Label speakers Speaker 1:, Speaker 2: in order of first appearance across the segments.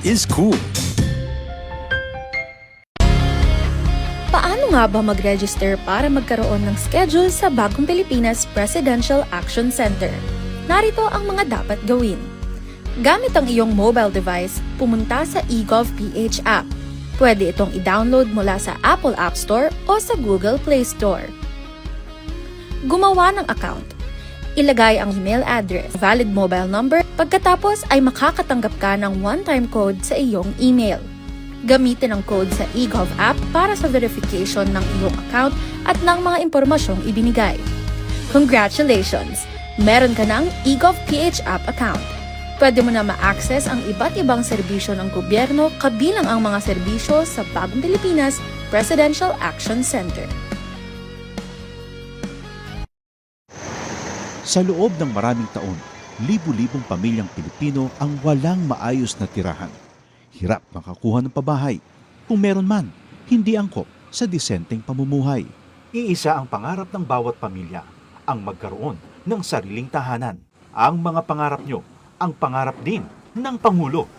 Speaker 1: is cool.
Speaker 2: Paano nga ba mag-register para magkaroon ng schedule sa Bagong Pilipinas Presidential Action Center? Narito ang mga dapat gawin. Gamit ang iyong mobile device, pumunta sa eGovPH app. Pwede itong i-download mula sa Apple App Store o sa Google Play Store. Gumawa ng account. Ilagay ang email address, valid mobile number, pagkatapos ay makakatanggap ka ng one-time code sa iyong email. Gamitin ang code sa eGov app para sa verification ng iyong account at ng mga impormasyong ibinigay. Congratulations! Meron ka ng eGovPH app account. Pwede mo na ma-access ang iba't ibang serbisyo ng gobyerno kabilang ang mga serbisyo sa Bagong Pilipinas Presidential Action Center.
Speaker 3: Sa loob ng maraming taon, libu-libong pamilyang Pilipino ang walang maayos na tirahan. Hirap makakuha ng pabahay. Kung meron man, hindi angkop sa disenteng pamumuhay.
Speaker 4: Iisa ang pangarap ng bawat pamilya, ang magkaroon ng sariling tahanan. Ang mga pangarap nyo, ang pangarap din ng Pangulo.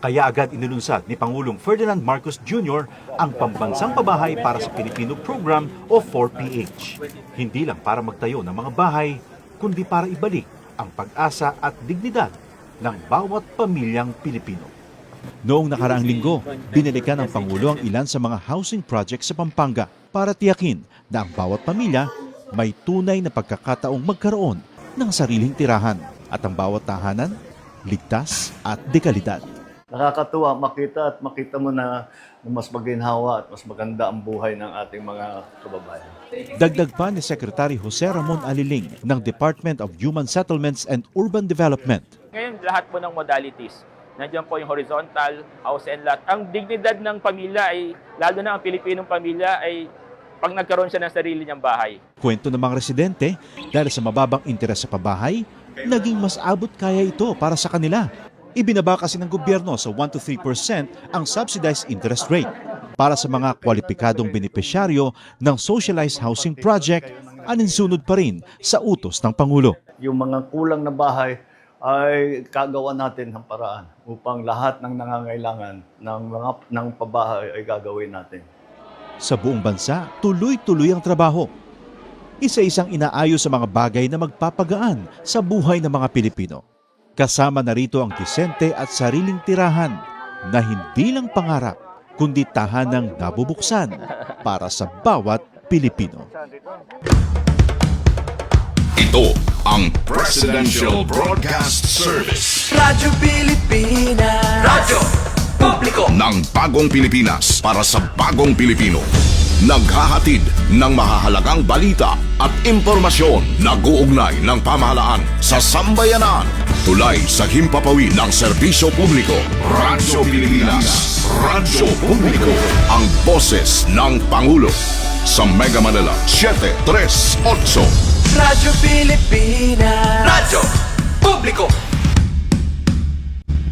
Speaker 4: Kaya agad inilunsad ni Pangulong Ferdinand Marcos Jr. ang Pambansang Pabahay para sa Pilipino Program o 4PH. Hindi lang para magtayo ng mga bahay, kundi para ibalik ang pag-asa at dignidad ng bawat pamilyang Pilipino.
Speaker 3: Noong nakaraang linggo, binalikan ng Pangulo ang ilan sa mga housing projects sa Pampanga para tiyakin na ang bawat pamilya may tunay na pagkakataong magkaroon ng sariling tirahan at ang bawat tahanan ligtas at dekalidad.
Speaker 5: Nakakatuwa makita mo na mas maginhawa at mas maganda ang buhay ng ating mga kababayan.
Speaker 3: Dagdag pa ni Secretary Jose Ramon Aliling ng Department of Human Settlements and Urban Development.
Speaker 6: Ngayon, lahat po ng modalities. Nandiyan po yung horizontal, house and lot. Ang dignidad ng pamilya ay, lalo na ang Pilipinong pamilya, ay pag nagkaroon siya ng sarili niyang bahay.
Speaker 3: Kwento ng mga residente, dahil sa mababang interes sa pabahay, naging mas abot kaya ito para sa kanila. Ibinaba kasi ng gobyerno sa 1 to 3% ang subsidized interest rate para sa mga kwalipikadong benepisyaryo ng socialized housing project, aninsunod pa rin sa utos ng Pangulo.
Speaker 5: Yung mga kulang na bahay ay kagawa natin ng paraan upang lahat ng nangangailangan ng pabahay ay gagawin natin.
Speaker 3: Sa buong bansa, tuloy-tuloy ang trabaho. Isa-isang inaayos sa mga bagay na magpapagaan sa buhay ng mga Pilipino. Kasama na rito ang disente at sariling tirahan na hindi lang pangarap, kundi tahanang nabubuksan para sa bawat Pilipino.
Speaker 7: Ito ang Presidential Broadcast Service.
Speaker 8: Radyo Pilipinas. Radyo Publiko
Speaker 7: Ng Bagong Pilipinas para sa Bagong Pilipino. Naghahatid ng mahahalagang balita at impormasyon na guugnay ng pamahalaan sa sambayanan. Tulay sa himpapawid ng serbisyo publiko. Radyo Pilipinas. Radyo Publiko. Ang boses ng Pangulo. Sa Mega Manila, 738.
Speaker 8: Radyo Pilipinas. Radyo Publiko.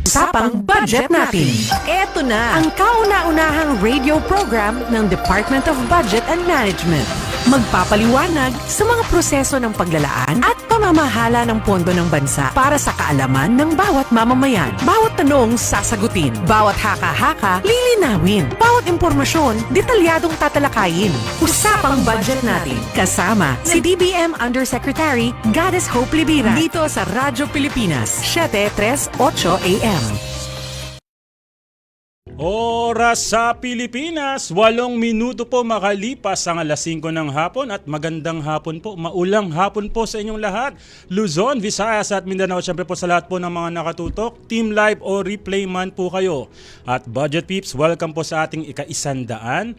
Speaker 9: Usapang budget natin. Eto na ang kauna-unahang radio program ng Department of Budget and Management. Magpapaliwanag sa mga proseso ng paglalaan at pamamahala ng pondo ng bansa para sa kaalaman ng bawat mamamayan. Bawat tanong sasagutin, bawat haka-haka lilinawin, bawat impormasyon detalyadong tatalakayin. Usapang budget natin. Kasama si DBM Undersecretary Goddess Hope Libira dito sa Radyo Pilipinas, 738 AM.
Speaker 10: Oras sa Pilipinas, 8 minuto po makalipas ang alas 5 ng hapon at magandang hapon po, maulang hapon po sa inyong lahat. Luzon, Visayas at Mindanao, syempre po sa lahat po ng mga nakatutok, team live o replay man po kayo. At Budget Peeps, welcome po sa ating ika-124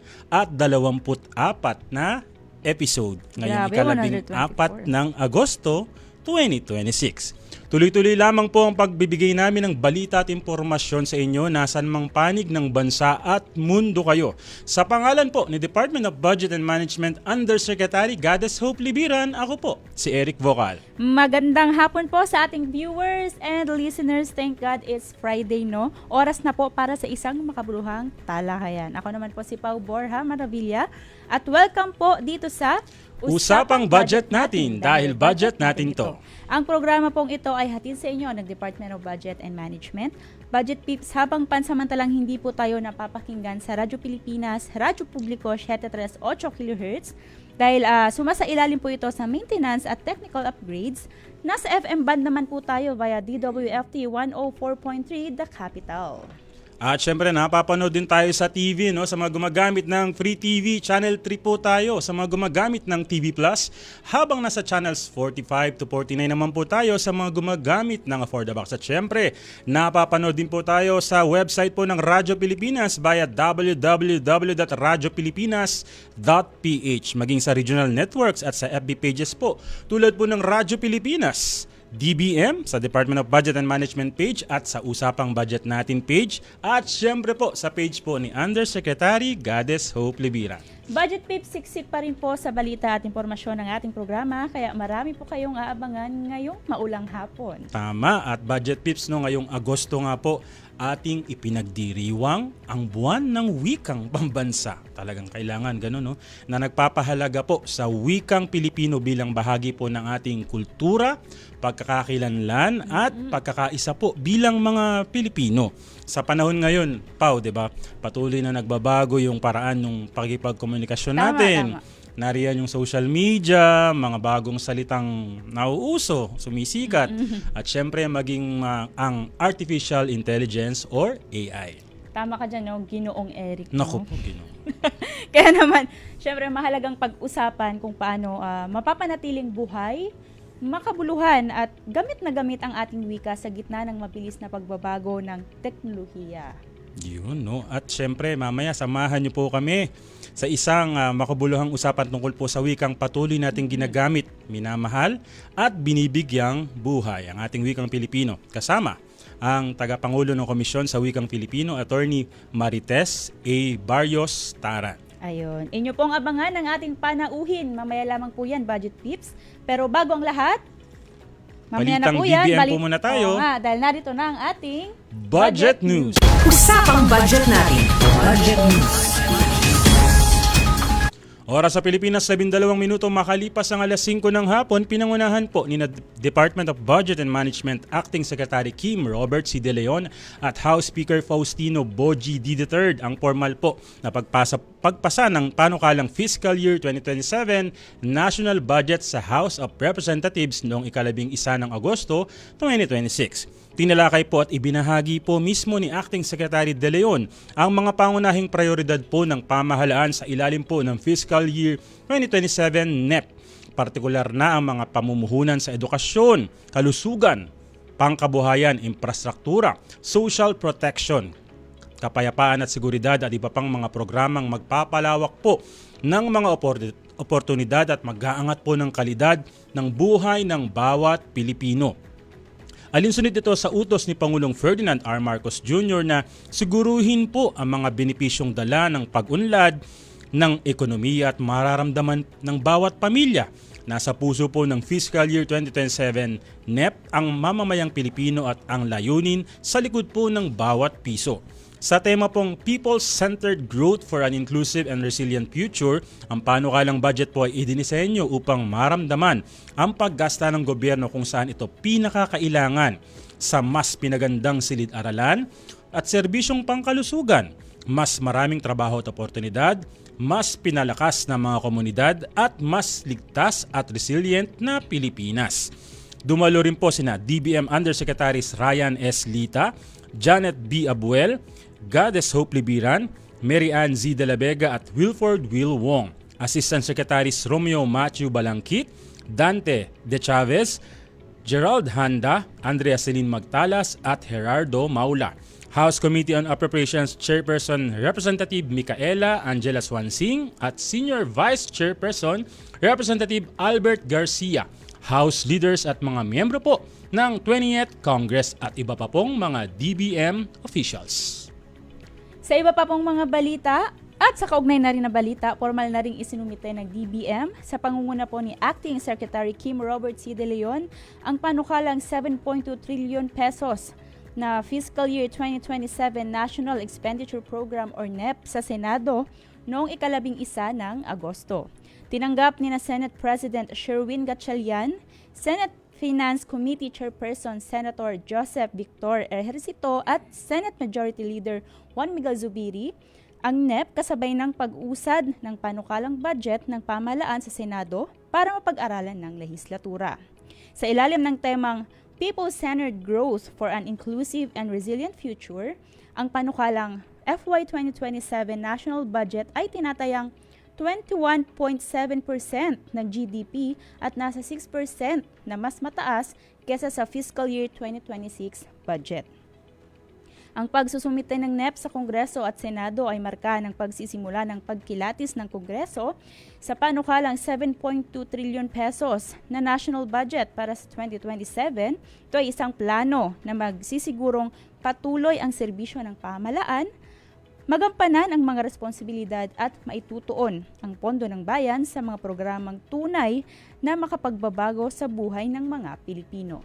Speaker 10: na episode. Ngayong ika-14 ng Agosto 2026. Tuloy-tuloy lamang po ang pagbibigay namin ng balita at impormasyon sa inyo nasan mang panig ng bansa at mundo kayo. Sa pangalan po ni Department of Budget and Management Undersecretary Goddess Hope Libiran, ako po si Eric Vocal.
Speaker 11: Magandang hapon po sa ating viewers and listeners. Thank God it's Friday, no? Oras na po para sa isang makabuluhang talakayan. Ako naman po si Pau Borja Maravilla at welcome po dito sa
Speaker 10: Usapang budget natin dahil budget natin to.
Speaker 11: Ang programa pong ito ay hatid sa inyo ng Department of Budget and Management. Budget Peeps, habang pansamantalang hindi po tayo napapakinggan sa Radyo Pilipinas, Radyo Publiko 738 kHz, dahil sumasailalim po ito sa maintenance at technical upgrades, nasa FM band naman po tayo via DWFT 104.3 The Capital.
Speaker 10: At syempre napapanood din tayo sa TV, no? Sa mga gumagamit ng Free TV, Channel 3 po tayo. Sa mga gumagamit ng TV Plus, habang nasa channels 45 to 49 naman po tayo sa mga gumagamit ng Affordabox. At syempre, napapanood din po tayo sa website po ng Radyo Pilipinas via www.radiopilipinas.ph, maging sa regional networks at sa FB pages po, tulad po ng Radyo Pilipinas, DBM sa Department of Budget and Management page at sa Usapang Budget Natin page, at syempre po sa page po ni Undersecretary Goddess Hope Libira.
Speaker 11: Budget Peeps, siksik pa rin po sa balita at impormasyon ng ating programa, kaya marami po kayong aabangan ngayong maulang hapon.
Speaker 10: Tama, at Budget Peeps, no, ngayong Agosto nga po ating ipinagdiriwang ang buwan ng wikang pambansa. Talagang kailangan ganun, no, na nagpapahalaga po sa wikang Pilipino bilang bahagi po ng ating kultura, pagkakakilanlan at pagkakaisa po bilang mga Pilipino. Sa panahon ngayon, Pao, 'di ba? Patuloy na nagbabago yung paraan ng pakikipagkomunikasyon natin.
Speaker 11: Tama.
Speaker 10: Nariyan yung social media, mga bagong salitang nauuso, sumisikat, at syempre maging ang artificial intelligence or AI.
Speaker 11: Tama ka dyan, no? Ginoong Eric.
Speaker 10: Naku po, Ginoo.
Speaker 11: Kaya naman, syempre mahalagang pag-usapan kung paano mapapanatiling buhay, makabuluhan at gamit na gamit ang ating wika sa gitna ng mabilis na pagbabago ng teknolohiya.
Speaker 10: Yun, no? At syempre, mamaya samahan niyo po kami sa isang makabuluhang usapan tungkol po sa wikang patuloy nating ginagamit, minamahal at binibigyang buhay, ang ating wikang Pilipino. Kasama ang tagapangulo ng Komisyon sa Wikang Pilipino, Attorney Marites A. Barrios Taran.
Speaker 11: Ayun. Inyo pong abangan ang ating panauhin. Mamaya lamang po yan, Budget Peeps. Pero bago ang lahat, mamaya na
Speaker 10: Balitang
Speaker 11: po yan.
Speaker 10: BBM po muna tayo.
Speaker 11: Oo nga, dahil narito na ang ating
Speaker 10: Budget News.
Speaker 9: Usapang budget natin. Budget News.
Speaker 10: Oras sa Pilipinas, 12 minuto makalipas ang alas 5 ng hapon, pinangunahan po ni Department of Budget and Management Acting Secretary Kim Robert C. De Leon at House Speaker Faustino Boji D. III ang formal po na pagpasa ng panukalang Fiscal Year 2027 National Budget sa House of Representatives noong 11 ng Agosto 2026. Tinalakay po at ibinahagi po mismo ni Acting Secretary De Leon ang mga pangunahing prioridad po ng pamahalaan sa ilalim po ng Fiscal Year 2027 NEP. Partikular na ang mga pamumuhunan sa edukasyon, kalusugan, pangkabuhayan, infrastruktura, social protection, kapayapaan at seguridad at iba pang mga programang magpapalawak po ng mga oportunidad at mag-aangat po ng kalidad ng buhay ng bawat Pilipino. Alinsunod ito sa utos ni Pangulong Ferdinand R. Marcos Jr. na siguruhin po ang mga benepisyong dala ng pag-unlad ng ekonomiya at mararamdaman ng bawat pamilya. Nasa puso po ng Fiscal Year 2027 NEP ang mamamayang Pilipino at ang layunin sa likod po ng bawat piso. Sa tema pong People-Centered Growth for an Inclusive and Resilient Future, ang panukalang budget po ay idinisenyo upang maramdaman ang paggasta ng gobyerno kung saan ito pinakakailangan sa mas pinagandang silid-aralan at serbisyong pangkalusugan, mas maraming trabaho at oportunidad, mas pinalakas na mga komunidad at mas ligtas at resilient na Pilipinas. Dumalo rin po sina DBM Undersecretaries Ryan S. Lita, Janet B. Abuel, Goddess Hope Libiran, Mary Ann Z. De La Vega at Wilford Will Wong. Assistant Secretaries Romeo Matthew Balangkit, Dante De Chavez, Gerald Handa, Andrea Celine Magtalas at Gerardo Maula. House Committee on Appropriations Chairperson Representative Micaela Angela Swansing at Senior Vice Chairperson Representative Albert Garcia. House leaders at mga miyembro po ng 20th Congress at iba pa pong mga DBM officials.
Speaker 11: Sa iba pa pong mga balita at sa kaugnay na rin na balita, formal na rin isinumite ng DBM sa pangunguna po ni Acting Secretary Kim Robert C. De Leon ang panukalang 7.2 trillion pesos na Fiscal Year 2027 National Expenditure Program or NEP sa Senado noong 11 ng Agosto. Tinanggap ni na Senate President Sherwin Gatchalian, Senate Finance Committee Chairperson Senator Joseph Victor Ejercito at Senate Majority Leader Juan Miguel Zubiri ang NEP kasabay ng pag-usad ng panukalang budget ng pamahalaan sa Senado para mapag-aralan ng lehislatura. Sa ilalim ng temang People-Centered Growth for an Inclusive and Resilient Future, ang panukalang FY 2027 National Budget ay tinatayang 21.7% ng GDP at nasa 6% na mas mataas kesa sa Fiscal Year 2026 budget. Ang pagsusumite ng NEP sa Kongreso at Senado ay marka ng pagsisimula ng pagkilatis ng Kongreso sa panukalang 7.2 trillion pesos na national budget para sa 2027. Ito ay isang plano na magsisigurong patuloy ang serbisyo ng pamahalaan, magampanan ang mga responsibilidad at maitutuon ang pondo ng bayan sa mga programang tunay na makapagbabago sa buhay ng mga Pilipino.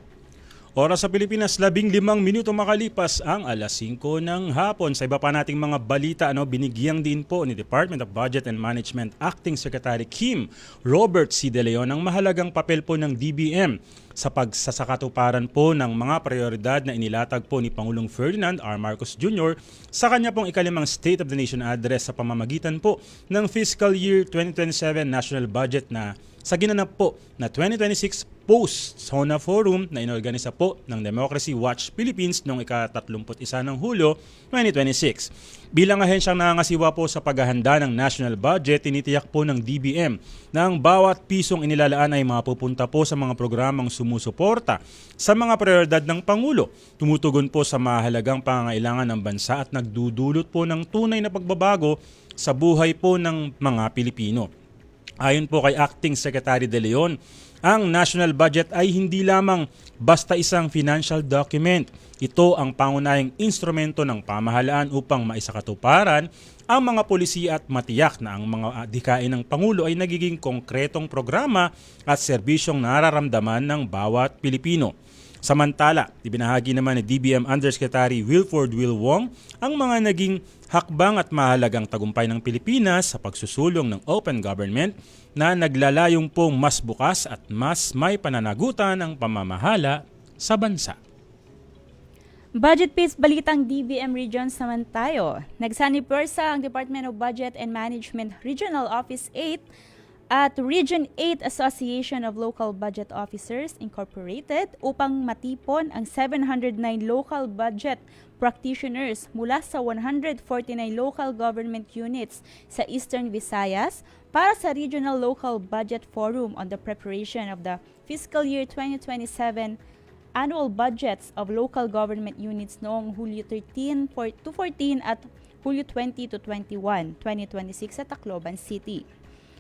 Speaker 10: Oras sa Pilipinas, 15 minuto makalipas ang alas 5 ng hapon. Sa iba pa nating mga balita, binigyang din po ni Department of Budget and Management Acting Secretary Kim Robert C. De Leon ang mahalagang papel po ng DBM sa pagsasakatuparan po ng mga prioridad na inilatag po ni Pangulong Ferdinand R. Marcos Jr. sa kanya pong ikalimang State of the Nation Address sa pamamagitan po ng Fiscal Year 2027 National Budget na sa ginanap po na 2026 Post-SONA Forum na inorganisa po ng Democracy Watch Philippines noong ika-31 ng Hulyo 2026. Bilang ahensyang nangangasiwa po sa paghahanda ng national budget, tinitiyak po ng DBM na ang bawat pisong inilalaan ay mapupunta po sa mga programang sumusuporta sa mga prioridad ng Pangulo, tumutugon po sa mahalagang pangangailangan ng bansa at nagdudulot po ng tunay na pagbabago sa buhay po ng mga Pilipino. Ayon po kay Acting Secretary De Leon, ang national budget ay hindi lamang basta isang financial document. Ito ang pangunahing instrumento ng pamahalaan upang maisakatuparan ang mga polisiya at matiyak na ang mga adhikain ng Pangulo ay nagiging konkretong programa at serbisyong nararamdaman ng bawat Pilipino. Samantala, ibinahagi naman ni DBM Undersecretary Wilford Will Wong ang mga naging hakbang at mahalagang tagumpay ng Pilipinas sa pagsusulong ng open government na naglalayong pong mas bukas at mas may pananagutan ng pamamahala sa bansa.
Speaker 11: Budget-based balitang DBM Regions naman tayo. Nagsanipersa ang Department of Budget and Management Regional Office 8 at Region 8 Association of Local Budget Officers Incorporated upang matipon ang 709 local budget practitioners mula sa 149 local government units sa Eastern Visayas para sa Regional Local Budget Forum on the preparation of the Fiscal Year 2027 annual budgets of local government units noong Hulyo 13 to 14 at Hulyo 20 to 21, 2026 sa Tacloban City.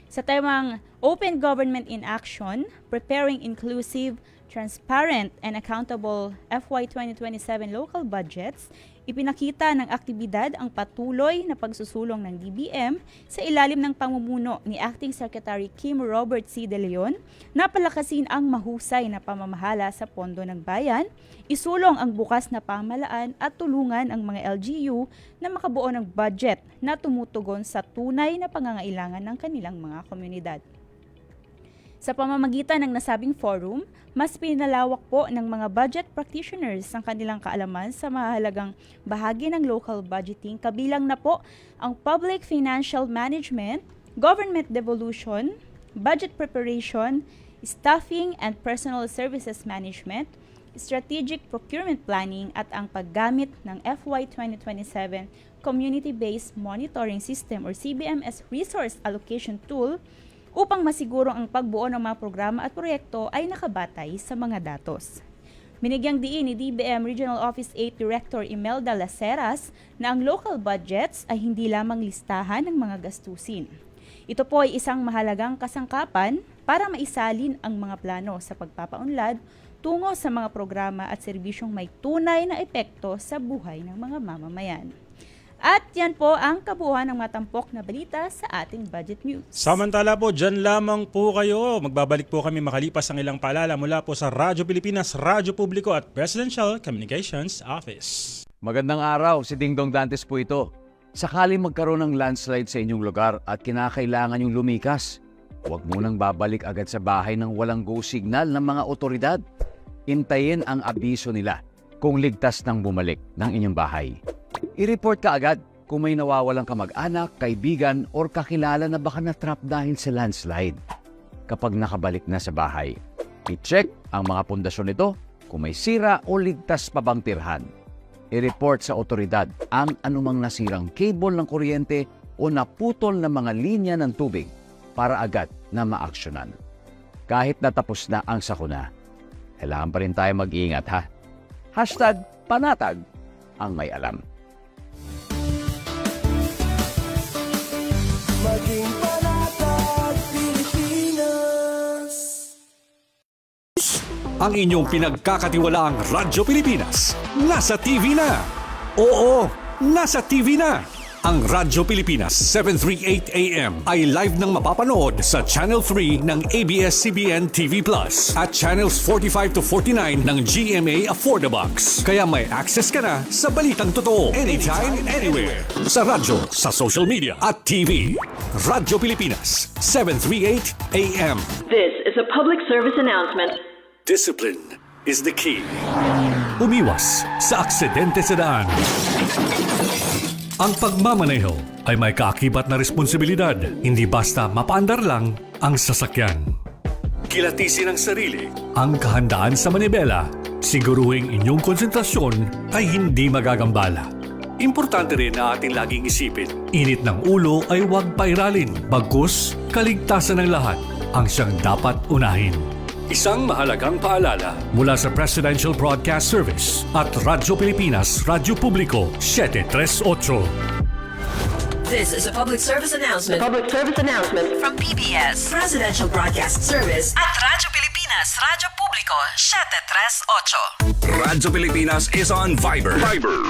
Speaker 11: Sa temang Open Government in Action, Preparing Inclusive, Transparent, and Accountable FY 2027 Local Budgets, ipinakita ng aktibidad ang patuloy na pagsusulong ng DBM sa ilalim ng pamumuno ni Acting Secretary Kim Robert C. De Leon na palakasin ang mahusay na pamamahala sa pondo ng bayan, isulong ang bukas na pamahalaan at tulungan ang mga LGU na makabuo ng budget na tumutugon sa tunay na pangangailangan ng kanilang mga komunidad. Sa pamamagitan ng nasabing forum, mas pinalawak po ng mga budget practitioners ang kanilang kaalaman sa mahalagang bahagi ng local budgeting, kabilang na po ang public financial management, government devolution, budget preparation, staffing and personal services management, strategic procurement planning at ang paggamit ng FY 2027 Community-Based Monitoring System or CBMS Resource Allocation Tool upang masiguro ang pagbuo ng mga programa at proyekto ay nakabatay sa mga datos. Binigyang diin ni DBM Regional Office 8 Director Imelda Laceras na ang local budgets ay hindi lamang listahan ng mga gastusin. Ito po ay isang mahalagang kasangkapan para maisalin ang mga plano sa pagpapaunlad tungo sa mga programa at serbisyong may tunay na epekto sa buhay ng mga mamamayan. At yan po ang kabuuan ng matampok na balita sa ating Budget News.
Speaker 10: Samantala po, dyan lamang po kayo. Magbabalik po kami makalipas ang ilang paalala mula po sa Radyo Pilipinas, Radyo Publiko at Presidential Communications Office.
Speaker 1: Magandang araw, si Dingdong Dantes po ito. Sakali magkaroon ng landslide sa inyong lugar at kinakailangan yung lumikas, huwag munang babalik agad sa bahay ng walang go signal ng mga otoridad. Hintayin ang abiso nila kung ligtas nang bumalik ng inyong bahay. I-report ka agad kung may nawawalang kamag-anak, kaibigan, or kakilala na baka na-trap dahil sa landslide. Kapag nakabalik na sa bahay, i-check ang mga pundasyon nito kung may sira o ligtas pa bang tirhan. I-report sa otoridad ang anumang nasirang cable ng kuryente o naputol na mga linya ng tubig para agad na maaksyonan. Kahit natapos na ang sakuna, kailangan pa rin tayo mag-iingat ha. #panatag ang may alam.
Speaker 8: Maging panatag Pilipinas.
Speaker 12: Ang inyong pinagkakatiwalaang Radyo Pilipinas nasa TV na. Oo, nasa TV na. Ang Radyo Pilipinas 738 AM ay live nang mapapanood sa Channel 3 ng ABS-CBN TV Plus at Channels 45 to 49 ng GMA Affordabox. Kaya may access ka na sa balitang totoo anytime, anywhere. Sa radyo, sa social media at TV. Radyo Pilipinas 738 AM.
Speaker 13: This is a public service announcement.
Speaker 12: Discipline is the key. Umiwas sa aksidente sa daan. Ang pagmamaneho ay may kaakibat na responsibilidad, hindi basta mapaandar lang ang sasakyan. Kilatisin ang sarili, ang kahandaan sa manibela, siguruhing inyong konsentrasyon ay hindi magagambala. Importante rin na ating laging isipin, init ng ulo ay huwag pairalin, bagkus kaligtasan ng lahat ang siyang dapat unahin. Isang mahalagang paalala mula sa Presidential Broadcast Service at Radyo Pilipinas, Radyo Publiko, 738.
Speaker 13: This is a public service announcement. Public service announcement from PBS, Presidential Broadcast Service at Radyo Pilipinas, Radyo Publiko, 738.
Speaker 7: Radyo Pilipinas is on Viber.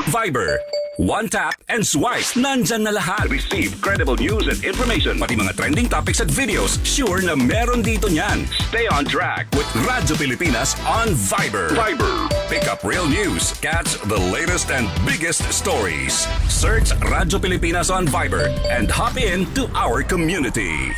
Speaker 7: Viber. One tap and swipe. Nandyan na lahat. Receive credible news and information. Pati mga trending topics at videos. Sure na meron dito niyan. Stay on track with Radyo Pilipinas on Viber. Pick up real news. Catch the latest and biggest stories. Search Radyo Pilipinas on Viber and hop in to our community.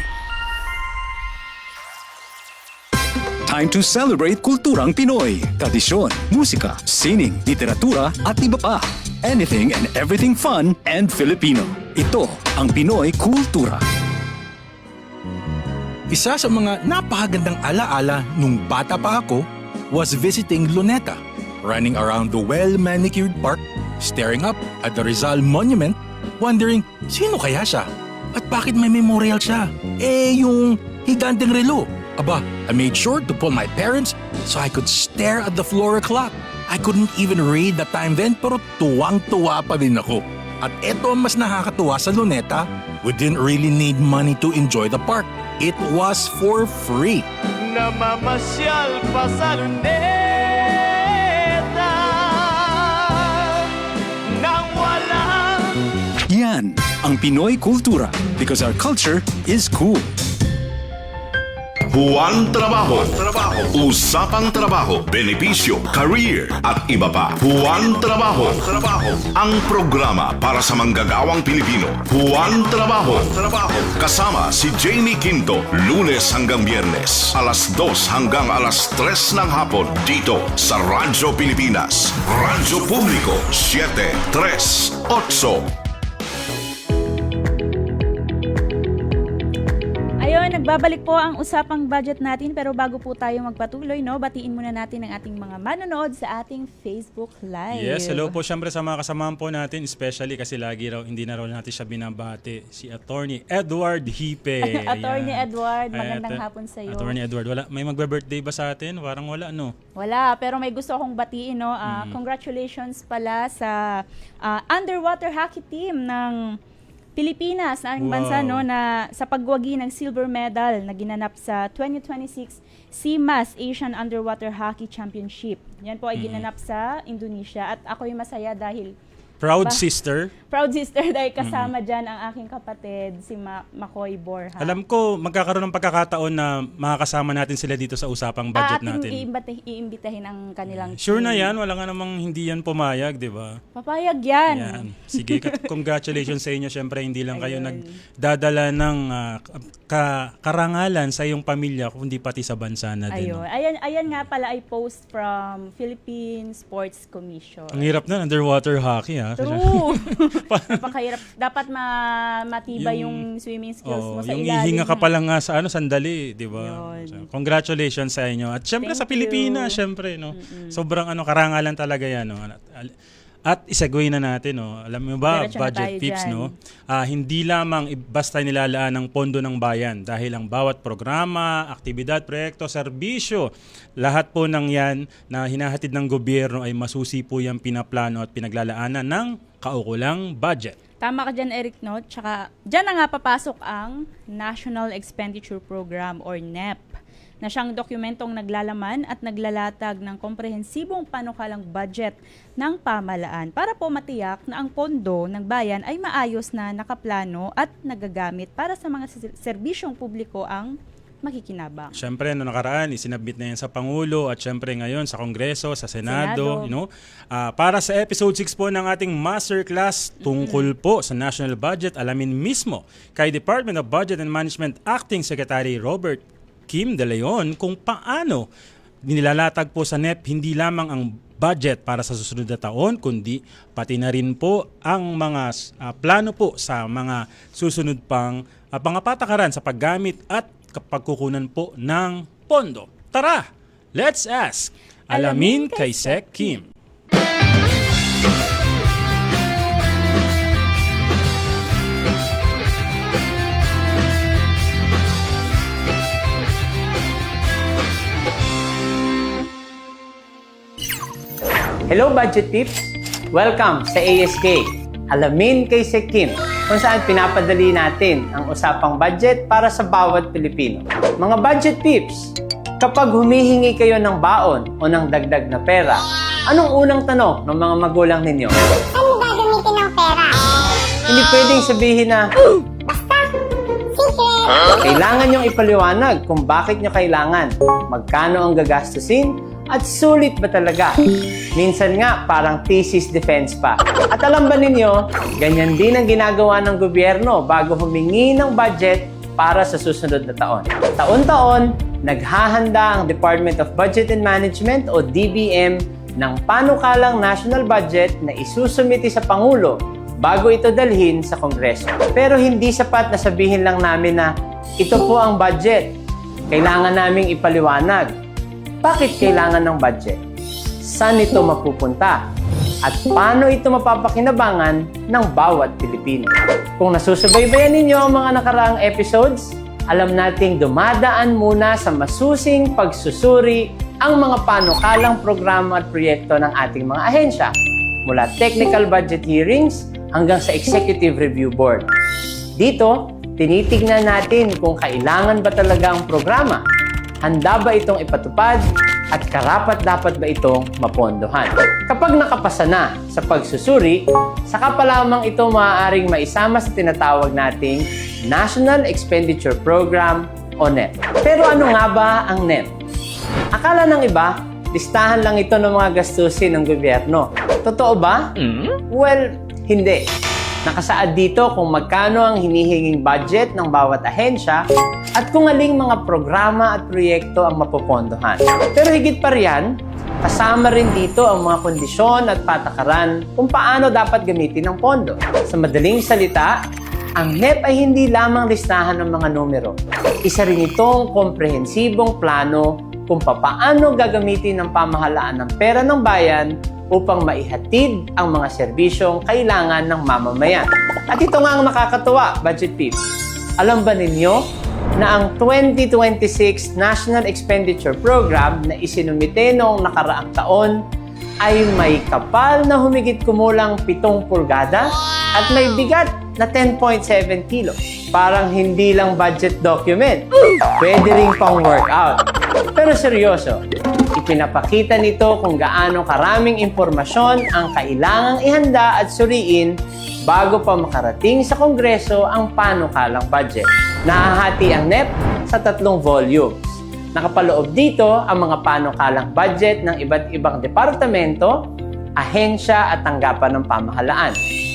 Speaker 14: Time to celebrate kulturang Pinoy. Tradisyon, musika, sining, literatura at iba pa. Anything and everything fun and Filipino. Ito ang Pinoy Kultura.
Speaker 15: Isa sa mga napakagandang alaala nung bata pa ako was visiting Luneta, running around the well-manicured park, staring up at the Rizal Monument, wondering sino kaya siya at bakit may memorial siya. Yung higanteng relo. Aba, I made sure to pull my parents so I could stare at the floor clock. I couldn't even read the time then pero tuwang-tuwa pa din ako. At eto ang mas nakakatuwa sa Luneta, we didn't really need money to enjoy the park. It was for free.
Speaker 8: Namamasyal pa sa Luneta nang walang
Speaker 14: Yan ang Pinoy Kultura because our culture is cool.
Speaker 7: Buwan Trabaho. Usapang trabaho, benepisyo, career at iba pa. Buwan Trabaho. Ang programa para sa manggagawang Pilipino. Buwan Trabaho. Kasama si Jamie Quinto, Lunes hanggang Biyernes, alas 2 hanggang alas 3 ng hapon dito sa Radyo Pilipinas. Radyo Publiko 738.
Speaker 11: Ayun, nagbabalik po ang usapang budget natin pero bago po tayo magpatuloy, batiin muna natin ang ating mga manonood sa ating Facebook Live.
Speaker 10: Yes, hello po syempre sa mga kasamahan po natin, especially kasi lagi raw, hindi na raw natin siya binabati, si Attorney Edward Hipe.
Speaker 11: Attorney Edward, magandang hapon sa iyo.
Speaker 10: Attorney Edward, may magbe-birthday ba sa atin? Parang wala, no?
Speaker 11: Wala, pero may gusto akong batiin, Congratulations pala sa underwater hockey team ng Pilipinas, ang bansa na sa pagwagi ng silver medal na ginanap sa 2026 CMAS Asian Underwater Hockey Championship. Yan po ay ginanap sa Indonesia at ako'y masaya dahil
Speaker 10: Proud sister.
Speaker 11: Proud sister dahil kasama dyan ang aking kapatid, si Makoy Borja.
Speaker 10: Alam ko, magkakaroon ng pagkakataon na makakasama natin sila dito sa usapang budget natin.
Speaker 11: Iimbitahin ang kanilang
Speaker 10: Sure na
Speaker 11: team.
Speaker 10: yan, wala nga namang hindi yan pumayag, di ba?
Speaker 11: Papayag yan.
Speaker 10: Yan. Sige, congratulations sa inyo. Siyempre, hindi lang kayo nagdadala ng karangalan sa iyong pamilya, kundi pati sa bansa na din.
Speaker 11: Ayun. Ayan nga pala ay post from Philippine Sports Commission.
Speaker 10: Ang hirap na, underwater hockey ha.
Speaker 11: True. Napakahirap. Dapat matibay yung swimming skills mo sa
Speaker 10: yung
Speaker 11: ilalim.
Speaker 10: ihinga ka pa lang nga sa sandali, di ba? So, congratulations sa inyo. At syempre sa Pilipinas, syempre, no. Sobrang karangalan talaga 'yan, no. At isegue na natin, no. Alam mo ba,
Speaker 11: Diretso na
Speaker 10: budget
Speaker 11: tayo
Speaker 10: tips,
Speaker 11: dyan.
Speaker 10: no? Hindi lamang basta nilalaan ng pondo ng bayan dahil ang bawat programa, aktibidad, proyekto, serbisyo, lahat po ng yan na hinahatid ng gobyerno ay masusi po yung pinaplano at pinaglalaanan ng kaukulang budget.
Speaker 11: Tama ka dyan, Eric, no? Tsaka, dyan na nga papasok ang National Expenditure Program or NEP, na siyang dokumentong naglalaman at naglalatag ng komprehensibong panukalang budget ng pamahalaan para po matiyak na ang pondo ng bayan ay maayos na nakaplano at nagagamit para sa mga serbisyong publiko ang makikinabang.
Speaker 10: Siyempre, no nakaraan, isinabit na yan sa Pangulo at siyempre ngayon sa Kongreso, sa Senado. Para sa episode 6 po ng ating masterclass tungkol po sa national budget, alamin mismo kay Department of Budget and Management Acting Secretary Robert Kim De Leon kung paano nilalatag po sa NEP hindi lamang ang budget para sa susunod na taon, kundi pati na rin po ang mga plano po sa mga susunod pang pangapatakaran sa paggamit at pagkukunan po ng pondo. Tara, let's ask! Alamin kay Sec Kim.
Speaker 16: Hello Budget Tips! Welcome sa ASK, Alamin kay Sec Kim, kung saan pinapadali natin ang usapang budget para sa bawat Pilipino. Mga budget tips, kapag humihingi kayo ng baon o ng dagdag na pera, anong unang tanong ng mga magulang ninyo?
Speaker 17: Ano gagamitin ng pera?
Speaker 16: Hindi pwedeng sabihin na,
Speaker 17: Basta, secret!
Speaker 16: kailangan nyong ipaliwanag kung bakit nyo kailangan, magkano ang gagastusin, at sulit ba talaga? Minsan nga, parang thesis defense pa. At alam ba ninyo, ganyan din ang ginagawa ng gobyerno bago humingi ng budget para sa susunod na taon. Taon-taon, naghahanda ang Department of Budget and Management o DBM ng panukalang national budget na isusumiti sa Pangulo bago ito dalhin sa Kongreso. Pero hindi sapat na sabihin lang namin na ito po ang budget. Kailangan naming ipaliwanag. Bakit kailangan ng budget? Saan ito mapupunta? At paano ito mapapakinabangan ng bawat Pilipino? Kung nasusubaybayan ninyo ang mga nakaraang episodes, alam nating dumadaan muna sa masusing pagsusuri ang mga panukalang programa at proyekto ng ating mga ahensya, mula technical budget hearings hanggang sa Executive Review Board. Dito, tinitignan natin kung kailangan ba talaga ang programa, handa ba itong ipatupad, at karapat-dapat ba itong mapondohan. Kapag nakapasa na sa pagsusuri, saka pa lamang ito maaaring maisama sa tinatawag nating National Expenditure Program o NEP. Pero ano nga ba ang NEP? Akala ng iba, listahan lang ito ng mga gastusin ng gobyerno. Totoo ba? Well, hindi. Nakasaad dito kung magkano ang hinihinging budget ng bawat ahensya at kung aling mga programa at proyekto ang mapopondohan. Pero higit pa riyan, kasama rin dito ang mga kondisyon at patakaran kung paano dapat gamitin ang pondo. Sa madaling salita, ang NEP ay hindi lamang listahan ng mga numero. Isa rin itong komprehensibong plano kung paano gagamitin ng pamahalaan ng pera ng bayan upang maihatid ang mga serbisyong kailangan ng mamamayan. At ito nga ang nakakatuwa, Budget Tips. Alam ba ninyo na ang 2026 National Expenditure Program na isinumite noong nakaraang taon ay may kapal na humigit kumulang 7 pulgada at may bigat na 10.7 kilo. Parang hindi lang budget document. Pwede ring pang workout. Pero seryoso, ito Ipinapakita nito kung gaano karaming impormasyon ang kailangang ihanda at suriin bago pa makarating sa Kongreso ang panukalang budget. Nahahati ang NEP sa 3 volumes. Nakapaloob dito ang mga panukalang budget ng iba't ibang departamento, ahensya at tanggapan ng pamahalaan.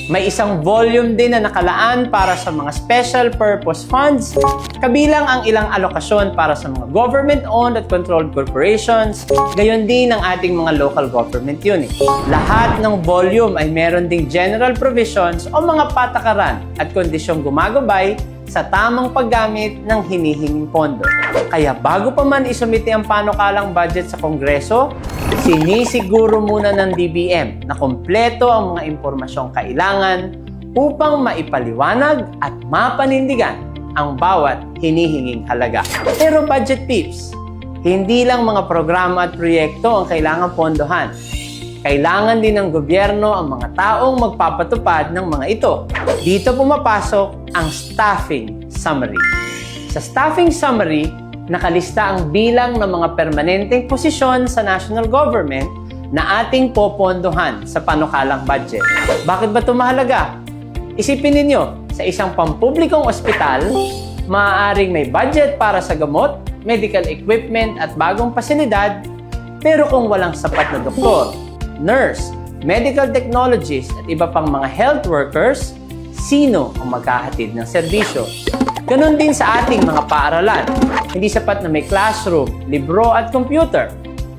Speaker 16: May isang volume din na nakalaan para sa mga special purpose funds, kabilang ang ilang alokasyon para sa mga government-owned at controlled corporations, gayon din ang ating mga local government units. Lahat ng volume ay meron ding general provisions o mga patakaran at kondisyong gumagabay sa tamang paggamit ng hinihinging pondo. Kaya bago pa man isumite ang panukalang budget sa Kongreso, sinisiguro muna ng DBM na kompleto ang mga impormasyong kailangan upang maipaliwanag at mapanindigan ang bawat hinihinging halaga. Pero budget peeps, hindi lang mga programa at proyekto ang kailangan pondohan. Kailangan din ng gobyerno ang mga taong magpapatupad ng mga ito. Dito pumapasok ang staffing summary. Sa staffing summary, nakalista ang bilang ng mga permanenteng posisyon sa national government na ating popondohan sa panukalang budget. Bakit ba ito mahalaga? Isipin ninyo, sa isang pampublikong ospital, maaaring may budget para sa gamot, medical equipment at bagong pasilidad, pero kung walang sapat na doktor, nurse, medical technologist at iba pang mga health workers, sino ang maghahatid ng serbisyo? Ganon din sa ating mga paaralan. Hindi sapat na may classroom, libro at computer.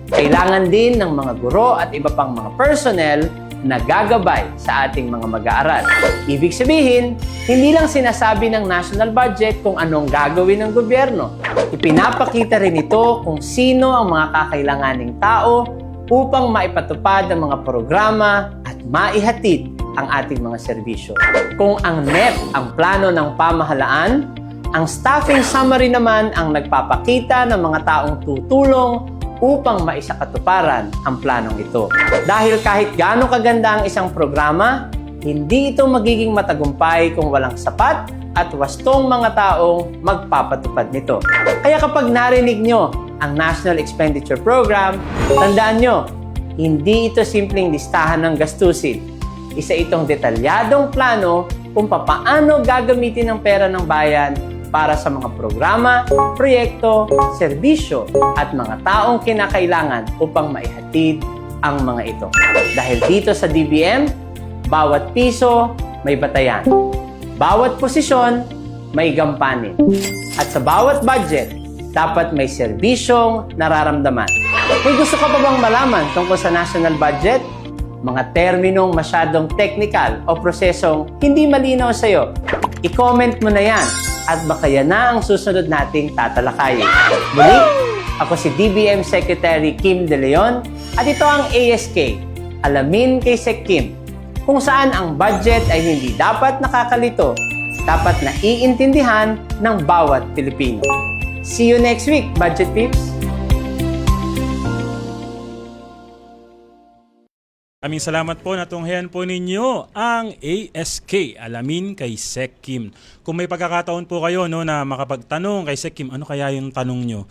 Speaker 16: Kailangan din ng mga guro at iba pang mga personnel na gagabay sa ating mga mag-aaral. Ibig sabihin, hindi lang sinasabi ng national budget kung anong gagawin ng gobyerno. Ipinapakita rin ito kung sino ang mga kakailanganing tao upang maipatupad ang mga programa at maihatid ang ating mga serbisyo. Kung ang NEP ang plano ng pamahalaan, ang staffing summary naman ang nagpapakita ng mga taong tutulong upang maisakatuparan ang planong ito. Dahil kahit gaano kaganda ang isang programa, hindi ito magiging matagumpay kung walang sapat at wastong mga taong magpapatupad nito. Kaya kapag narinig nyo ang National Expenditure Program, tandaan nyo, hindi ito simpleng listahan ng gastusin. Isa itong detalyadong plano kung papaano gagamitin ang pera ng bayan para sa mga programa, proyekto, serbisyo at mga taong kinakailangan upang maihatid ang mga ito. Dahil dito sa DBM, bawat piso may batayan. Bawat posisyon may gampanin. At sa bawat budget, dapat may serbisyong nararamdaman. May gusto ka pa bang malaman tungkol sa national budget? Mga terminong masyadong technical o prosesong hindi malinaw sa'yo, i-comment mo na yan at baka yan na ang susunod nating tatalakayin. Muli, ako si DBM Secretary Kim De Leon at ito ang ASK, Alamin kay Sec Kim, kung saan ang budget ay hindi dapat nakakalito, dapat naiintindihan ng bawat Pilipino. See you next week, Budget Peeps!
Speaker 10: Maraming salamat po, natunghayan po ninyo ang ASK, Alamin kay Sec Kim. Kung may pagkakataon po kayo na makapagtanong kay Sec Kim, ano kaya yung tanong nyo?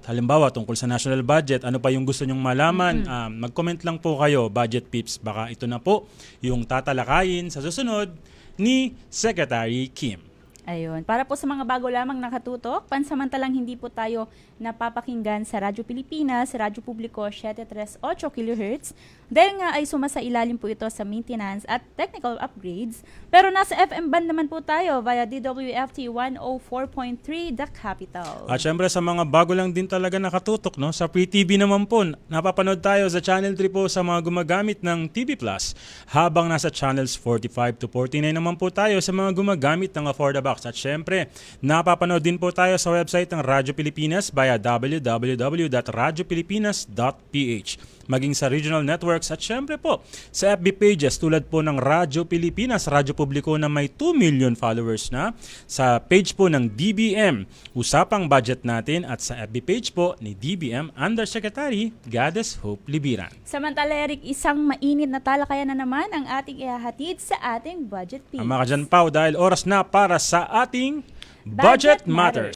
Speaker 10: Halimbawa, tungkol sa national budget, ano pa yung gusto nyong malaman? Mag-comment lang po kayo, Budget Peeps. Baka ito na po yung tatalakayin sa susunod ni Secretary Kim.
Speaker 11: Ayun. Para po sa mga bago lamang nakatutok, pansamantalang hindi po tayo napapakinggan sa Radyo Pilipinas, Radyo Publiko 738 kHz. Dahil nga ay sumasailalim po ito sa maintenance at technical upgrades. Pero nasa FM band naman po tayo via DWFT 104.3 The Capital.
Speaker 10: At syempre sa mga bago lang din talaga nakatutok, sa Free TV naman po, napapanood tayo sa Channel 3 po sa mga gumagamit ng TV Plus. Habang nasa Channels 45 to 49 naman po tayo sa mga gumagamit ng Affordable. At syempre, napapanood din po tayo sa website ng Radyo Pilipinas via www.radiopilipinas.ph, maging sa regional networks at syempre po sa FB pages tulad po ng Radyo Pilipinas, Radyo Publiko na may 2 million followers na, sa page po ng DBM, Usapang Budget Natin, at sa FB page po ni DBM Undersecretary Goddess Hope Libiran.
Speaker 11: Samantala, Eric, isang mainit na talakayan na naman ang ating ihahatid sa ating Budget Peeps.
Speaker 10: Tama ka dyan, Pao, dahil oras na para sa ating Budget Matters.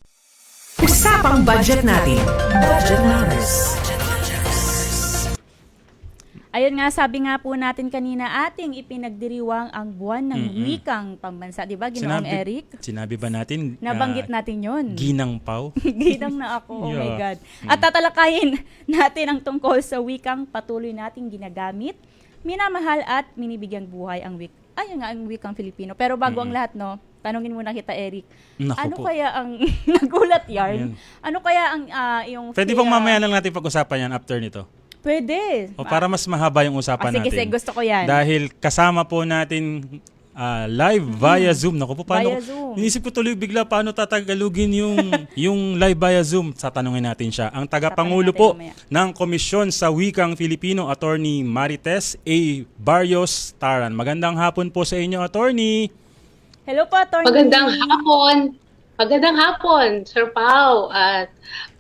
Speaker 9: Usapang budget natin. Budget Matters.
Speaker 11: Ayun nga, sabi nga po natin kanina, ating ipinagdiriwang ang buwan ng wikang pambansa. Di ba, Ginoong Eric?
Speaker 10: Sinabi ba natin?
Speaker 11: Nabanggit natin yun.
Speaker 10: Ginang Pao.
Speaker 11: Ginang na ako, oh my
Speaker 10: Yeah.
Speaker 11: God. At tatalakayin natin ang tungkol sa wikang patuloy nating ginagamit, minamahal at minibigyang buhay ang ayun nga, ang wikang Filipino. Pero bago ang lahat, no, tanungin muna kita, Eric.
Speaker 10: Naku
Speaker 11: Ano
Speaker 10: po.
Speaker 11: kaya ang nagulat
Speaker 10: Ayan.
Speaker 11: yarn? Ano kaya ang yung
Speaker 10: Pwede bang mamaya lang natin pag-usapan yan after nito?
Speaker 11: Pwede.
Speaker 10: O para mas mahaba yung usapan
Speaker 11: sige,
Speaker 10: natin.
Speaker 11: sige, gusto ko yan.
Speaker 10: Dahil kasama po natin live via Zoom. Naku po, paano?
Speaker 11: Via Zoom.
Speaker 10: Inisip ko tuloy bigla paano tatagalugin yung live via Zoom. Tatanungin natin siya. Ang tagapangulo po ng Komisyon sa Wikang Filipino, Attorney Marites A. Barrios Taran. Magandang hapon po sa inyo, Attorney.
Speaker 11: Hello po, Attorney.
Speaker 18: Magandang hapon. Magandang hapon, Sir Pao at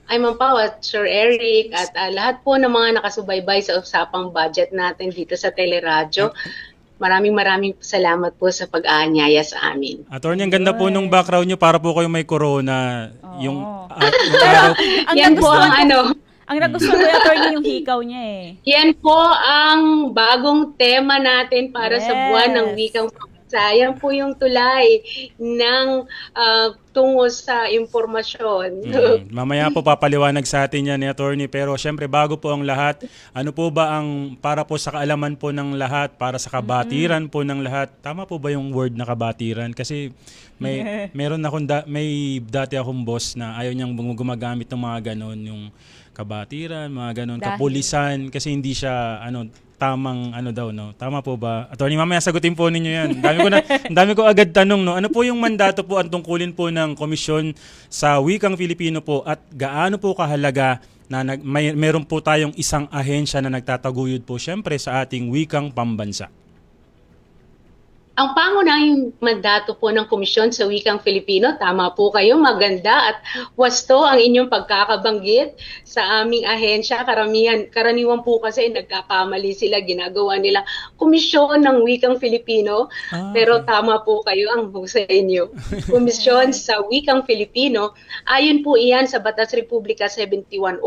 Speaker 18: Ma'am Pao at Sir Eric at lahat po ng mga nakasubaybay sa usapang budget natin dito sa Teleradyo. Maraming salamat po sa pag-aanyaya sa amin.
Speaker 10: Attorney, ang ganda po nung background nyo para po kayo may corona. Yung
Speaker 18: Yan po ang
Speaker 11: Ang nagustuhan ko, Attorney, yung hikaw niya eh.
Speaker 18: Yan po ang bagong tema natin para sa buwan ng wikang pambansa. Yan po yung tulay ng tungo sa impormasyon.
Speaker 10: Mamaya po papaliwanag sa atin yan ni Attorney, pero syempre bago po ang lahat, ano po ba ang para po sa kaalaman po ng lahat, para sa kabatiran po ng lahat? Tama po ba yung word na kabatiran? Kasi meron akong may dati akong boss na ayaw niyang gumagamit ng mga ganon, yung kabatiran, mga ganon, kapulisan, kasi hindi siya tamang daw, no? Tama po ba? Attorney, mamaya sagutin po ninyo yan. Dami ko agad tanong, no? Ano po yung mandato po ang tungkulin po ng Komisyon sa Wikang Filipino po at gaano po kahalaga na meron po tayong isang ahensya na nagtataguyod po syempre sa ating wikang pambansa?
Speaker 18: Ang pangunahing mandato po ng Komisyon sa Wikang Filipino, tama po kayo, maganda at wasto ang inyong pagkakabanggit sa aming ahensya. Karaniwan po kasi nagkakamali sila, ginagawa nila Komisyon ng Wikang Filipino, pero tama po kayo ang husay inyo. Komisyon sa Wikang Filipino, ayon po iyan sa Batas Republika 7104,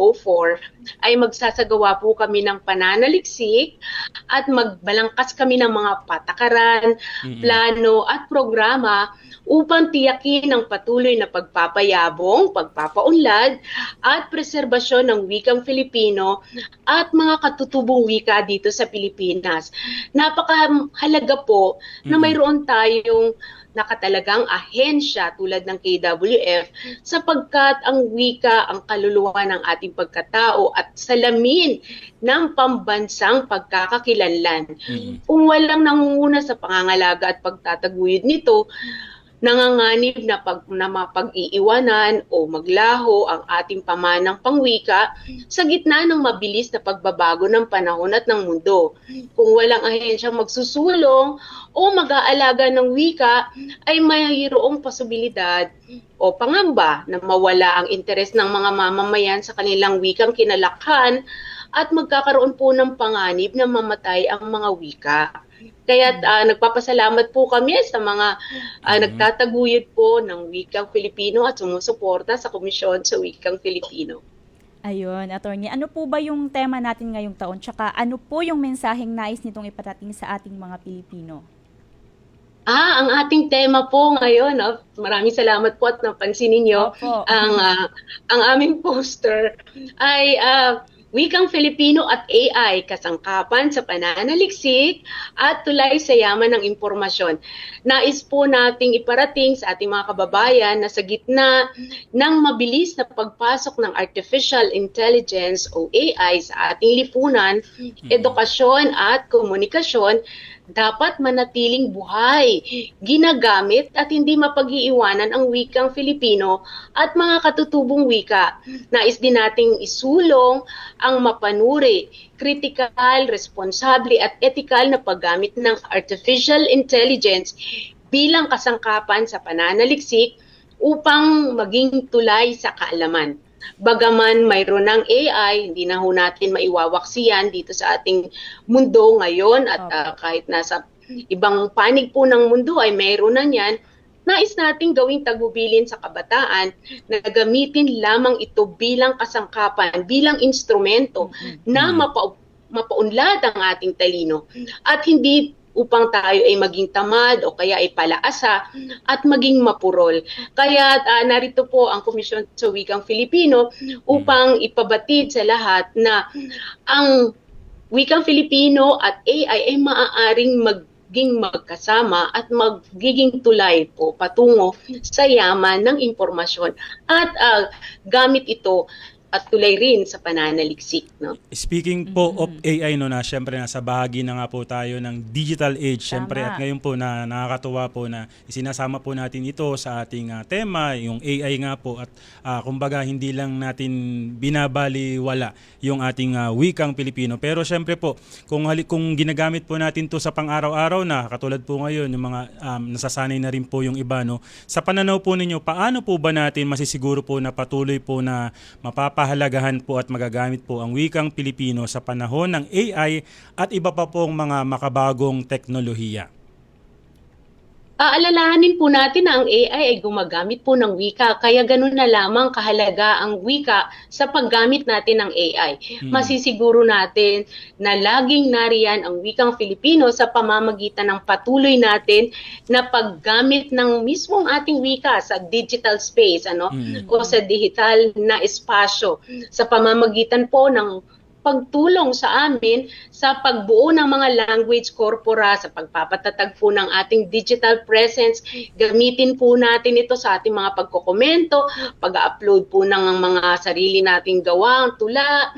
Speaker 18: ay magsasagawa po kami ng pananaliksik at magbalangkas kami ng mga patakaran, plano at programa upang tiyakin ang patuloy na pagpapayabong, pagpapaunlad at preserbasyon ng wikang Filipino at mga katutubong wika dito sa Pilipinas. Napakahalaga po na mayroon tayong nakatalagang ahensya tulad ng KWF sapagkat ang wika ang kaluluwa ng ating pagkatao at salamin ng pambansang pagkakakilanlan. Kung walang nangunguna sa pangangalaga at pagtataguyod nito, nanganganib na mapag-iiwanan o maglaho ang ating pamanang pangwika sa gitna ng mabilis na pagbabago ng panahon at ng mundo. Kung walang ahensyang magsusulong o mag-aalaga ng wika, ay mayroong posibilidad o pangamba na mawala ang interes ng mga mamamayan sa kanilang wikang kinalakhan at magkakaroon po ng panganib na mamatay ang mga wika. Kaya nagpapasalamat po kami sa mga nagtataguyod po ng wikang Filipino at sumusuporta sa Komisyon sa Wikang Filipino.
Speaker 11: Ayun, Attorney. Ano po ba yung tema natin ngayong taon? Tsaka ano po yung mensaheng nais nitong iparating sa ating mga Pilipino?
Speaker 18: Ang ating tema po ngayon, maraming salamat po at napansin ninyo, ang aming poster ay Wikang Filipino at AI, kasangkapan sa pananaliksik at tulay sa yaman ng impormasyon. Nais po nating iparating sa ating mga kababayan na sa gitna ng mabilis na pagpasok ng artificial intelligence o AI sa ating lipunan, edukasyon at komunikasyon, dapat manatiling buhay, ginagamit at hindi mapag-iiwanan ang wikang Filipino at mga katutubong wika. Nais din nating isulong ang mapanuri, kritikal, responsable at etikal na paggamit ng artificial intelligence bilang kasangkapan sa pananaliksik upang maging tulay sa kaalaman. Bagaman mayroon ng AI, hindi na ho natin maiwawaksiyan dito sa ating mundo ngayon at kahit nasa ibang panig po ng mundo ay mayroon na yan, nais nating gawing tagubilin sa kabataan na gamitin lamang ito bilang kasangkapan, bilang instrumento na mapaunlad ang ating talino at hindi upang tayo ay maging tamad o kaya ay palaasa at maging mapurol. Kaya narito po ang Komisyon sa Wikang Filipino upang ipabatid sa lahat na ang Wikang Filipino at AI ay maaaring maging magkasama at magiging tulay po patungo sa yaman ng impormasyon at gamit ito at tulay rin sa pananaliksik, no?
Speaker 10: Speaking po of AI, no, na syempre nasa bahagi na nga po tayo ng digital age, syempre, at ngayon po na nakakatuwa po na isinasama po natin ito sa ating tema, yung AI nga po, at kumbaga hindi lang natin binabaliwala yung ating wikang Pilipino. Pero syempre po, kung ginagamit po natin to sa pang-araw-araw na, katulad po ngayon, yung mga nasasanay na rin po yung iba, no, sa pananaw po ninyo, paano po ba natin masisiguro po na patuloy po na mapahalagahan po at magagamit po ang wikang Pilipino sa panahon ng AI at iba pa pong mga makabagong teknolohiya?
Speaker 18: Aalalahanin po natin na ang AI ay gumagamit po ng wika, kaya ganun na lamang kahalaga ang wika sa paggamit natin ng AI. Masisiguro natin na laging nariyan ang wikang Filipino sa pamamagitan ng patuloy natin na paggamit ng mismong ating wika sa digital space, o sa digital na espasyo, sa pamamagitan po ng pagtulong sa amin sa pagbuo ng mga language corpora, sa pagpapatatag po ng ating digital presence. Gamitin po natin ito sa ating mga pagkokomento, pag-upload po ng mga sarili nating gawang tula,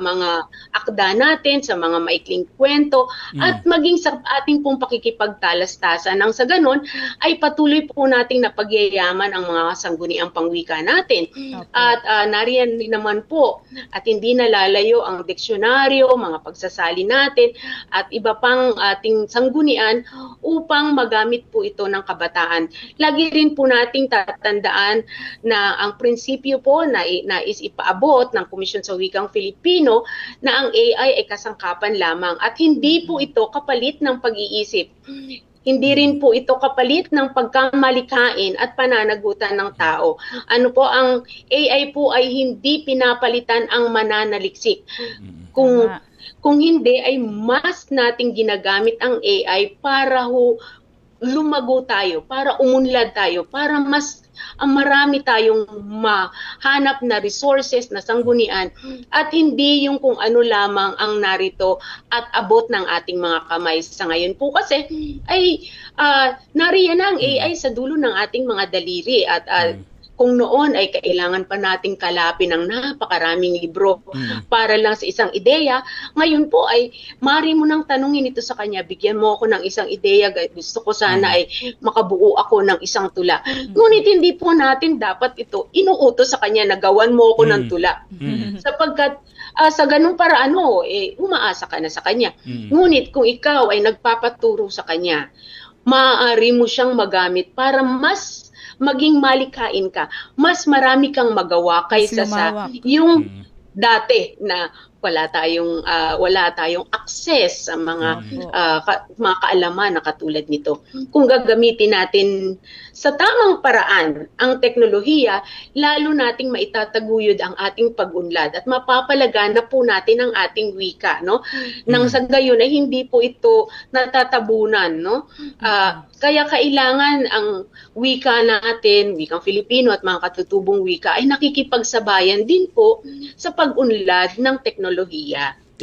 Speaker 18: mga akda natin sa mga maikling kwento, at maging sa ating pong pakikipagtalastasan. Nang sa ganun ay patuloy po nating napagyayaman ang mga sangguniang pangwika natin. At nariyan naman po at hindi nalalayo ang diksyonaryo, mga pagsasali natin at iba pang ating sanggunian upang magamit po ito ng kabataan. Lagi rin po nating tatandaan na ang prinsipyo po na nais ipaabot ng Komisyon sa Wikang Filipino na ang AI ay kasangkapan lamang at hindi po ito kapalit ng pag-iisip. Hindi rin po ito kapalit ng pagkamalikain at pananagutan ng tao. Ano po, ang AI po ay hindi pinapalitan ang mananaliksik. Kung hindi ay mas nating ginagamit ang AI para lumago tayo, para umunlad tayo, para mas marami tayong mahanap na resources, na sanggunian, at hindi yung kung ano lamang ang narito at abot ng ating mga kamay. Sa ngayon po kasi ay nariyan ang AI sa dulo ng ating mga daliri at kung noon ay kailangan pa nating kalapin ng napakaraming libro para lang sa isang ideya, ngayon po ay mari mo nang tanungin ito sa kanya, bigyan mo ako ng isang ideya, gusto ko sana ay makabuo ako ng isang tula. Ngunit hindi po natin dapat ito inuutos sa kanya na gawan mo ako ng tula. Sapagkat sa ganung paraan umaasa ka na sa kanya. Ngunit kung ikaw ay nagpapaturo sa kanya, maaari mo siyang magamit para mas maging malikain ka, mas marami kang magawa kaysa sa yung dati na wala tayong access sa mga kaalaman na katulad nito. Kung gagamitin natin sa tamang paraan ang teknolohiya, lalo nating maitataguyod ang ating pag-unlad at mapapalagan na po natin ang ating wika, no? Nang sa gayon ay hindi po ito natatabunan, no? Kaya kailangan ang wika natin, wikang Filipino at mga katutubong wika ay nakikipagsabayan din po sa pag-unlad ng teknolohiya.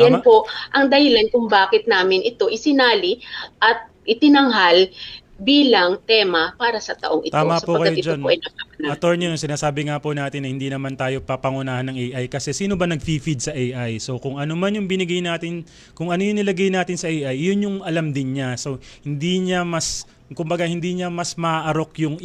Speaker 18: Yan po ang dahilan kung bakit namin ito isinali at itinanghal bilang tema para sa taong ito.
Speaker 10: Tama po kayo dyan. Attorney, yung sinasabi nga po natin na hindi naman tayo papangunahan ng AI kasi sino ba nag-feed sa AI? So kung ano man yung binigay natin, kung ano yung nilagay natin sa AI, yun yung alam din niya. So hindi niya mas maarok yung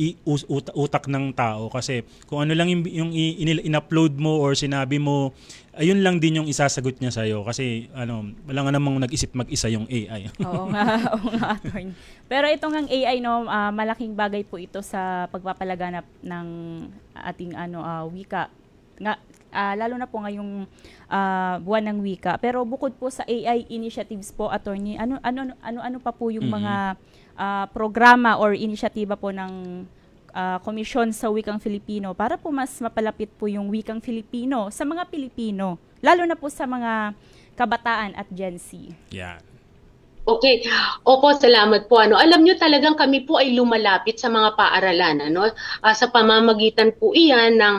Speaker 10: utak ng tao kasi kung ano lang yung in-upload mo or sinabi mo, ayun lang din yung isasagot niya sa'yo kasi wala nga namang nag-isip mag-isa yung AI.
Speaker 11: Oo nga, attorney. Pero itong ang AI, malaking bagay po ito sa pagpapalaganap ng ating wika. Lalo na po ngayong buwan ng wika. Pero bukod po sa AI initiatives po, attorney, ano pa po yung mga programa or inisyatiba po ng Komisyon sa Wikang Filipino para po mas mapalapit po yung wikang Filipino sa mga Pilipino, lalo na po sa mga kabataan at Gen Z.
Speaker 10: Yan.
Speaker 18: Okay. Opo, salamat po. Alam nyo talagang kami po ay lumalapit sa mga paaralan. Sa pamamagitan po iyan ng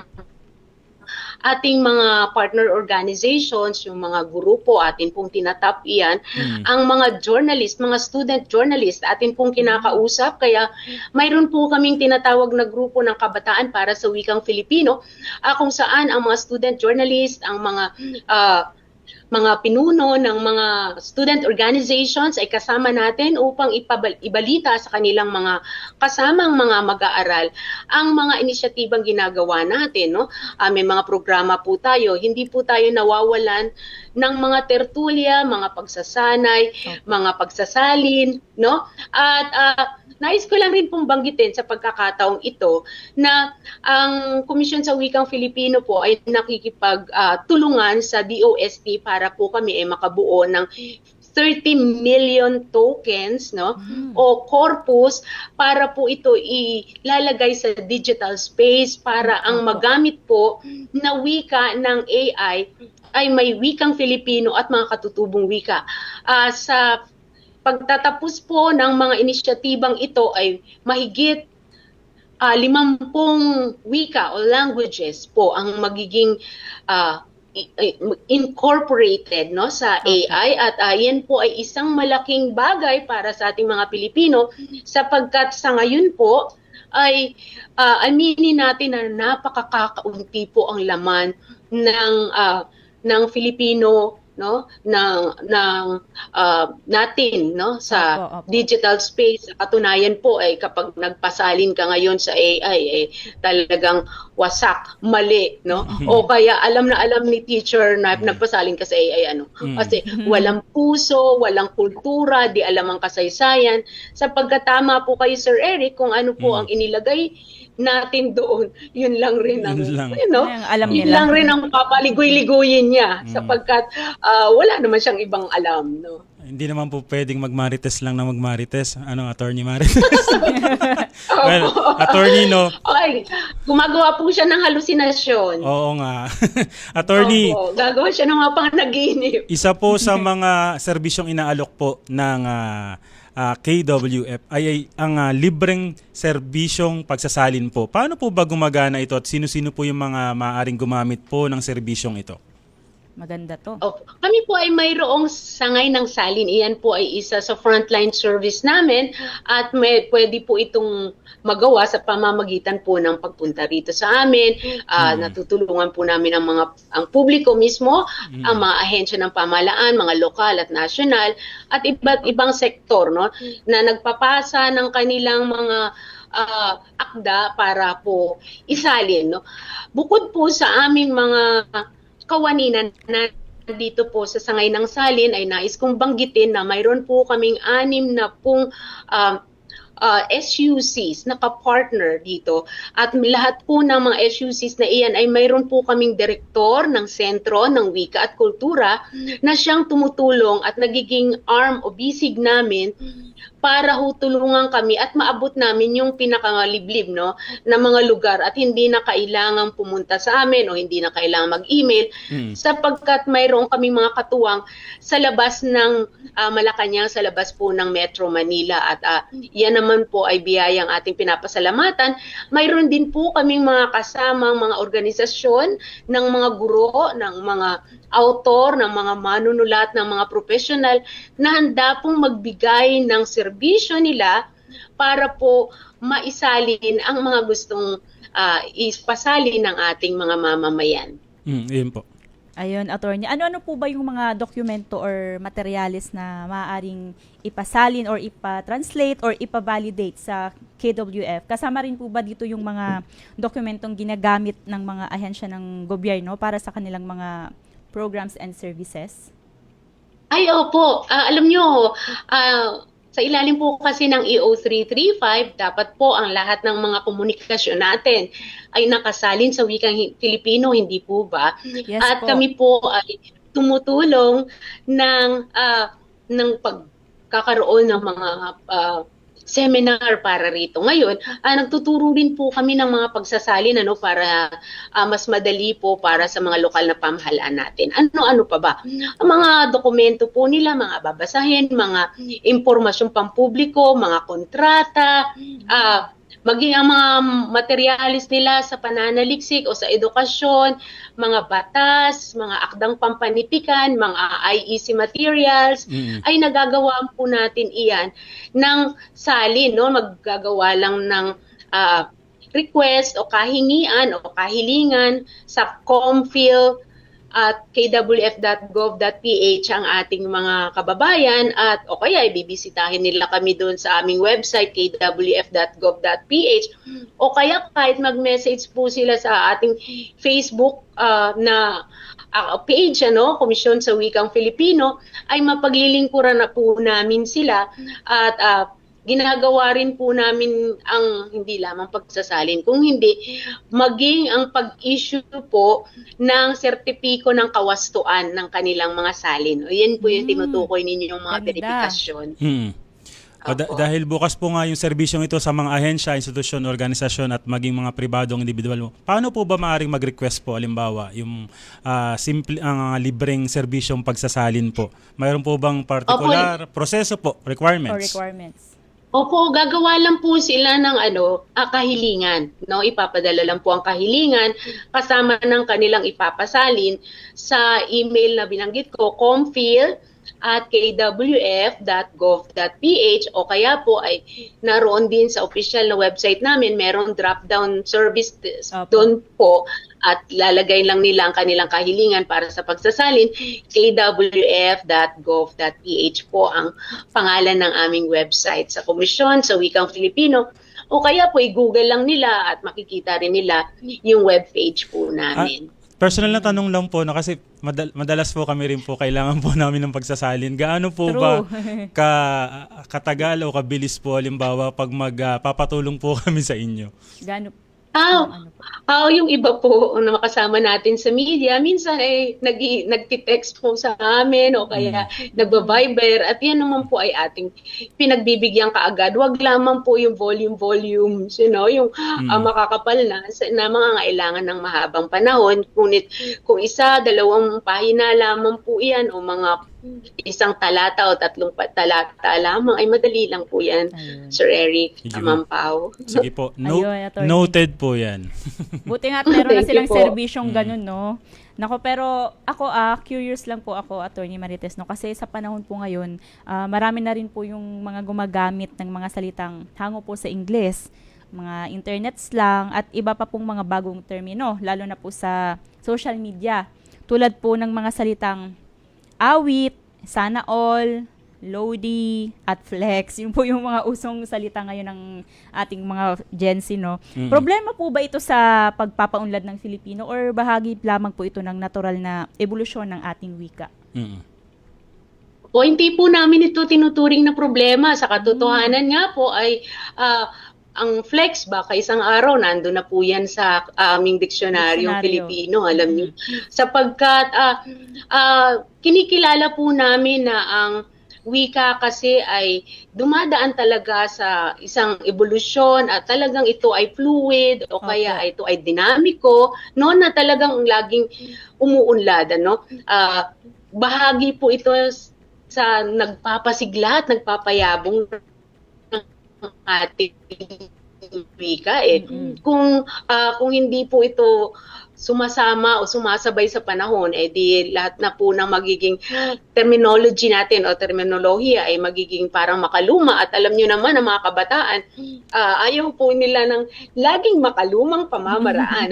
Speaker 18: ating mga partner organizations, yung mga grupo, atin pong tinatap iyan, ang mga journalist, mga student journalist, atin pong kinakausap. Kaya mayroon po kaming tinatawag na grupo ng kabataan para sa wikang Filipino, kung saan ang mga student journalist, ang mga pinuno ng mga student organizations ay kasama natin upang ibalita sa kanilang mga kasamang mga mag-aaral ang mga inisyatibang ginagawa natin. May mga programa po tayo, hindi po tayo nawawalan ng mga tertulya, mga pagsasanay, mga pagsasalin, At nais ko lang rin pong banggitin sa pagkakataong ito na ang Komisyon sa Wikang Filipino po ay nakikipagtulungan sa DOST para po kami ay makabuo ng 30 million tokens o corpus para po ito ilalagay sa digital space para ang magamit po na wika ng AI ay may wikang Filipino at mga katutubong wika. Sa pagtatapos po ng mga inisyatibang ito ay mahigit 50 wika o languages po ang magiging incorporated sa AI at yan po ay isang malaking bagay para sa ating mga Pilipino sapagkat sa ngayon po ay aminin natin na napakakaunti po ang laman ng Filipino natin sa digital space. Katunayan po ay kapag nagpasalin ka ngayon sa AI talagang wasak, mali, o kaya alam na alam ni teacher na nagpasalin ka sa AI kasi walang puso, walang kultura, di alam ang kasaysayan. Sapagkat tama po kayo Sir Eric kung ano po ang inilagay natin doon, yun lang rin ang
Speaker 11: alam
Speaker 18: yun
Speaker 11: nila.
Speaker 18: lang rin ang papaligoy-ligoyin niya sapagkat wala naman siyang ibang alam,
Speaker 10: Hindi naman po pwedeng magmarites lang na magmarites. Attorney Marites? Well, attorney,
Speaker 18: Okay, gumagawa po siya ng halusinasyon.
Speaker 10: Oo nga. Attorney,
Speaker 18: gagawa siya ng mga panaginip.
Speaker 10: isa po sa mga serbisyong inaalok po ng KWF ay ang libreng serbisyong pagsasalin po. Paano po ba gumagana ito at sino-sino po yung mga maaaring gumamit po ng serbisyong ito?
Speaker 11: Maganda to.
Speaker 18: Kami po ay mayroong sangay ng salin. Iyan po ay isa sa frontline service namin at pwede po itong magawa sa pamamagitan po ng pagpunta rito sa amin. Natutulungan po namin ang publiko mismo, ang mga ahensya ng pamahalaan, mga lokal at nasyonal at iba't ibang sektor na nagpapasa ng kanilang mga akda para po isalin. Bukod po sa aming mga kawaninan na dito po sa sangay ng salin ay nais kong banggitin na mayroon po kaming 6 na pong SUCs na ka-partner dito at lahat po ng mga SUCs na iyan ay mayroon po kaming direktor ng Sentro ng Wika at Kultura na siyang tumutulong at nagiging arm o bisig namin para tulungan kami at maabot namin yung pinakaliblib na mga lugar at hindi na kailangang pumunta sa amin o hindi na kailangang mag-email sapagkat mayroon kaming mga katuwang sa labas ng Malacanang, sa labas po ng Metro Manila at yan naman po ay biyayang ating pinapasalamatan. Mayroon din po kaming mga kasamang mga organisasyon ng mga guro, ng mga autor, ng mga manunulat, ng mga professional na handa pong magbigay ng serbisyo nila para po maisalin ang mga gustong ipasalin ng ating mga mamamayan.
Speaker 10: Yun po.
Speaker 11: Ayun, attorney. Ano-ano po ba yung mga dokumento or materials na maaaring ipasalin or ipa-translate or ipa-validate sa KWF? Kasama rin po ba dito yung mga dokumentong ginagamit ng mga ahensya ng gobyerno para sa kanilang mga programs and services?
Speaker 18: Ay, opo. Alam nyo, sa ilalim po kasi ng EO 335, dapat po ang lahat ng mga komunikasyon natin ay nakasalin sa wikang Filipino, hindi po ba?
Speaker 11: Yes,
Speaker 18: at
Speaker 11: po.
Speaker 18: kami po ay tumutulong ng pagkakaroon ng mga seminar para rito. Ngayon, nagtuturo rin po kami ng mga pagsasalin para mas madali po para sa mga lokal na pamahalaan natin. Ano pa ba? Ang mga dokumento po nila, mga babasahin, mga impormasyon pampubliko, mga kontrata, maging ang mga materialis nila sa pananaliksik o sa edukasyon, mga batas, mga akdang pampanitikan, mga IEC materials, ay nagagawa po natin iyan ng salin. Maggagawa lang ng request o kahingian o kahilingan sa COMFIL at kwf.gov.ph ang ating mga kababayan at o kaya ibibisitahin nila kami doon sa aming website kwf.gov.ph o kaya kahit mag-message po sila sa ating Facebook na page, Komisyon sa Wikang Filipino, ay mapaglilingkuran na po namin sila at ginagawa rin po namin ang hindi lamang pagsasalin, kung hindi, maging ang pag-issue po ng sertipiko ng kawastuan ng kanilang mga salin. O yan po yung tinutukoy ninyong mga verifikasyon.
Speaker 10: Dahil bukas po nga yung serbisyong ito sa mga ahensya, institusyon, organisasyon at maging mga pribadong individual mo, paano po ba maaaring mag-request po, halimbawa, yung simple, libreng serbisyong pagsasalin po? Mayroon po bang particular proseso po, requirements?
Speaker 18: Opo, gagawa lang po sila ng kahilingan. Ipapadala lang po ang kahilingan kasama ng kanilang ipapasalin sa email na binanggit ko, comfil@kwf.gov.ph o kaya po ay naroon din sa official na website namin, merong drop-down service doon po at lalagay lang nila ang kanilang kahilingan para sa pagsasalin. kwf.gov.ph po ang pangalan ng aming website sa Komisyon sa Wikang Filipino. O kaya po i-google lang nila at makikita rin nila yung webpage po namin.
Speaker 10: Personal na tanong lang po, kasi madalas po kami rin po, kailangan po namin ng pagsasalin. Gaano po ba katagal o kabilis po, halimbawa, pag magpapatulong po kami sa inyo?
Speaker 11: Gaano?
Speaker 18: Yung iba po na makasama natin sa media, minsan ay nagtitext po sa amin o kaya nagba-Viber at yan naman po ay ating pinagbibigyan kaagad. Wag lamang po yung volumes, yung makakapal na mga ngailangan ng mahabang panahon. Ngunit kung isa, 2 pahina lamang po yan o mga 1 talata o 3 talata lamang, ay madali lang po yan, Sir Eric Amampao.
Speaker 10: Sige po, noted po yan.
Speaker 11: Buti nga meron na silang serbisyong ganun, Nako, pero ako curious lang po ako, Attorney Marites, kasi sa panahon po ngayon, marami na rin po yung mga gumagamit ng mga salitang hango po sa Ingles, mga internet slang at iba pa pong mga bagong termino, lalo na po sa social media. Tulad po ng mga salitang awit, sana all, Lodi, at flex. Yun po yung mga usong salita ngayon ng ating mga Gen Z, Problema po ba ito sa pagpapaunlad ng Filipino or bahagi lamang po ito ng natural na evolusyon ng ating wika?
Speaker 18: O hindi po namin ito tinuturing na problema. Sa katotohanan nga po ay ang flex baka isang araw nandun na po yan sa aming diksionaryong Pilipino, alam niyo. Sapagkat kinikilala po namin na ang wika kasi ay dumadaan talaga sa isang evolusyon at talagang ito ay fluid o kaya ito ay dinamiko, na talagang laging umuunlad, bahagi po ito sa nagpapasigla at nagpapayabong ng ating wika kung hindi po ito sumasama o sumasabay sa panahon, di lahat na po ng magiging terminology natin o terminolohiya ay magiging parang makaluma. At alam nyo naman ang mga kabataan, ayaw po nila ng laging makalumang pamamaraan.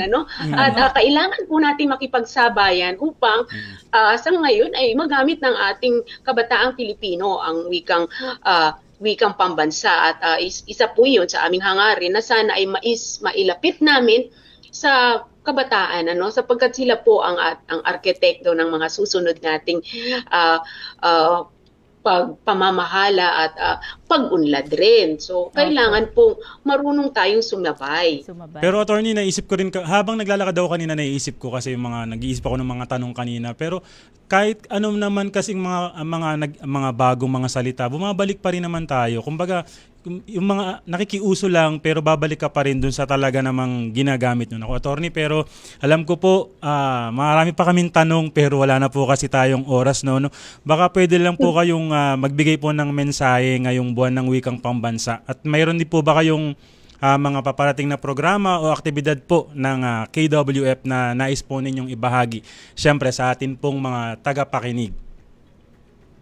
Speaker 18: At kailangan po natin makipagsabayan upang sa ngayon ay magamit ng ating kabataang Pilipino ang wikang pambansa. At isa po yun sa aming hangarin na sana ay mailapit namin sa kabataan, sapagkat sila po ang arkitekto ng mga susunod nating pamamahala at pag-unlad rin. So, kailangan pong marunong tayong sumabay.
Speaker 10: Pero attorney, naisip ko rin, habang naglalakad ako kanina, naisip ko kasi nag-iisip ako ng mga tanong kanina. Pero kahit ano naman kasing mga bagong mga salita, bumabalik pa rin naman tayo. Kumbaga, yung mga nakikiuso lang pero babalik ka pa rin dun sa talaga namang ginagamit nyo. Ako, attorney, pero alam ko po, marami pa kaming tanong pero wala na po kasi tayong oras. No? Baka pwede lang po kayong magbigay po ng mensahe ngayong buwan ng wikang pambansa. At mayroon din po ba kayong mga paparating na programa o aktibidad po ng KWF na nais po ninyong ibahagi? Siyempre sa atin pong mga tagapakinig.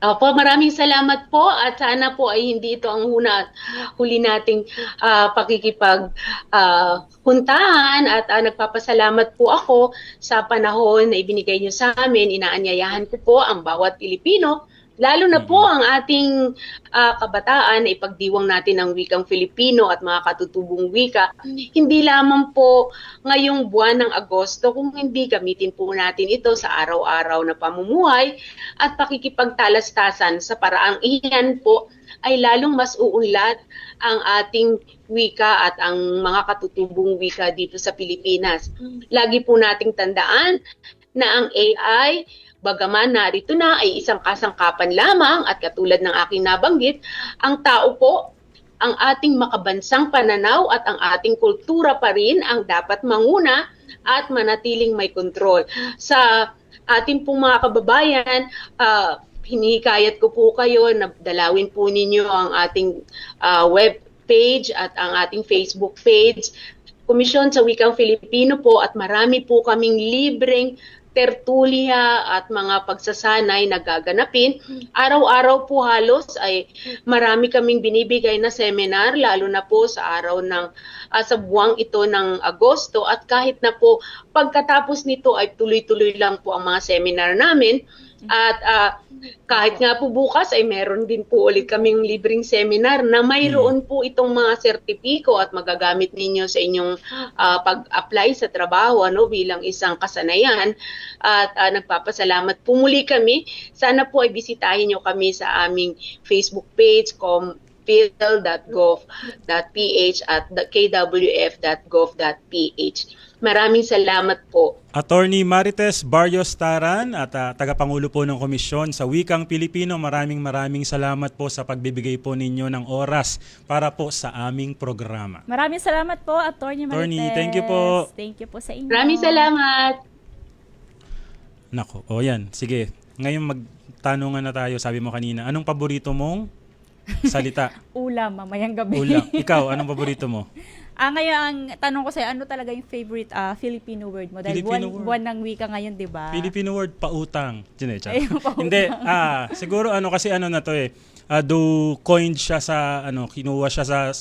Speaker 18: Opo, maraming salamat po at sana po ay hindi ito ang huli nating puntahan at nagpapasalamat po ako sa panahon na ibinigay niyo sa amin. Inaanyayahan ko po ang bawat Pilipino, lalo na po ang ating kabataan na ipagdiwang natin ang wikang Filipino at mga katutubong wika. Hindi lamang po ngayong buwan ng Agosto, kung hindi gamitin po natin ito sa araw-araw na pamumuhay at pakikipagtalastasan sa paraang iyan po ay lalong mas uunlad ang ating wika at ang mga katutubong wika dito sa Pilipinas. Lagi po nating tandaan na ang AI, bagaman narito na, ay isang kasangkapan lamang at katulad ng aking nabanggit, ang tao po, ang ating makabansang pananaw at ang ating kultura pa rin ang dapat manguna at manatiling may kontrol. Sa ating pong mga kababayan, hinihikayat ko po kayo na dalawin po ninyo ang ating web page at ang ating Facebook page, Komisyon sa Wikang Filipino po, at marami po kaming libreng tertulya at mga pagsasanay na gaganapin. Araw-araw po halos ay marami kaming binibigay na seminar, lalo na po sa araw ng sa buwang ito ng Agosto, at kahit na po pagkatapos nito ay tuloy-tuloy lang po ang mga seminar namin. At kahit nga po bukas ay meron din po ulit kaming libreng seminar na mayroon po itong mga sertipiko at magagamit ninyo sa inyong pag-apply sa trabaho bilang isang kasanayan. At nagpapasalamat po muli kami. Sana po ay bisitahin nyo kami sa aming Facebook page, phil.gov.ph at kwf.gov.ph. Maraming salamat po.
Speaker 10: Attorney Marites Barrios Taran at tagapangulo po ng Komisyon sa Wikang Pilipino, maraming salamat po sa pagbibigay po ninyo ng oras para po sa aming programa.
Speaker 11: Maraming salamat po, Attorney Marites.
Speaker 10: Attorney, thank you po.
Speaker 11: Thank you po sa inyo.
Speaker 18: Maraming salamat.
Speaker 10: Nako, yan. Sige, ngayon magtanungan na tayo. Sabi mo kanina, anong paborito mong salita?
Speaker 11: Ulam, mamayang gabi.
Speaker 10: Ulam. Ikaw, anong paborito mo?
Speaker 11: Ngayon, ang tanong ko sa'yo, ano talaga yung favorite Filipino word mo? Dahil buwan ng wika ngayon, di ba?
Speaker 10: Filipino word, pautang.
Speaker 11: Pautang.
Speaker 10: Hindi, siguro kasi na to do coined siya sa, kinuha siya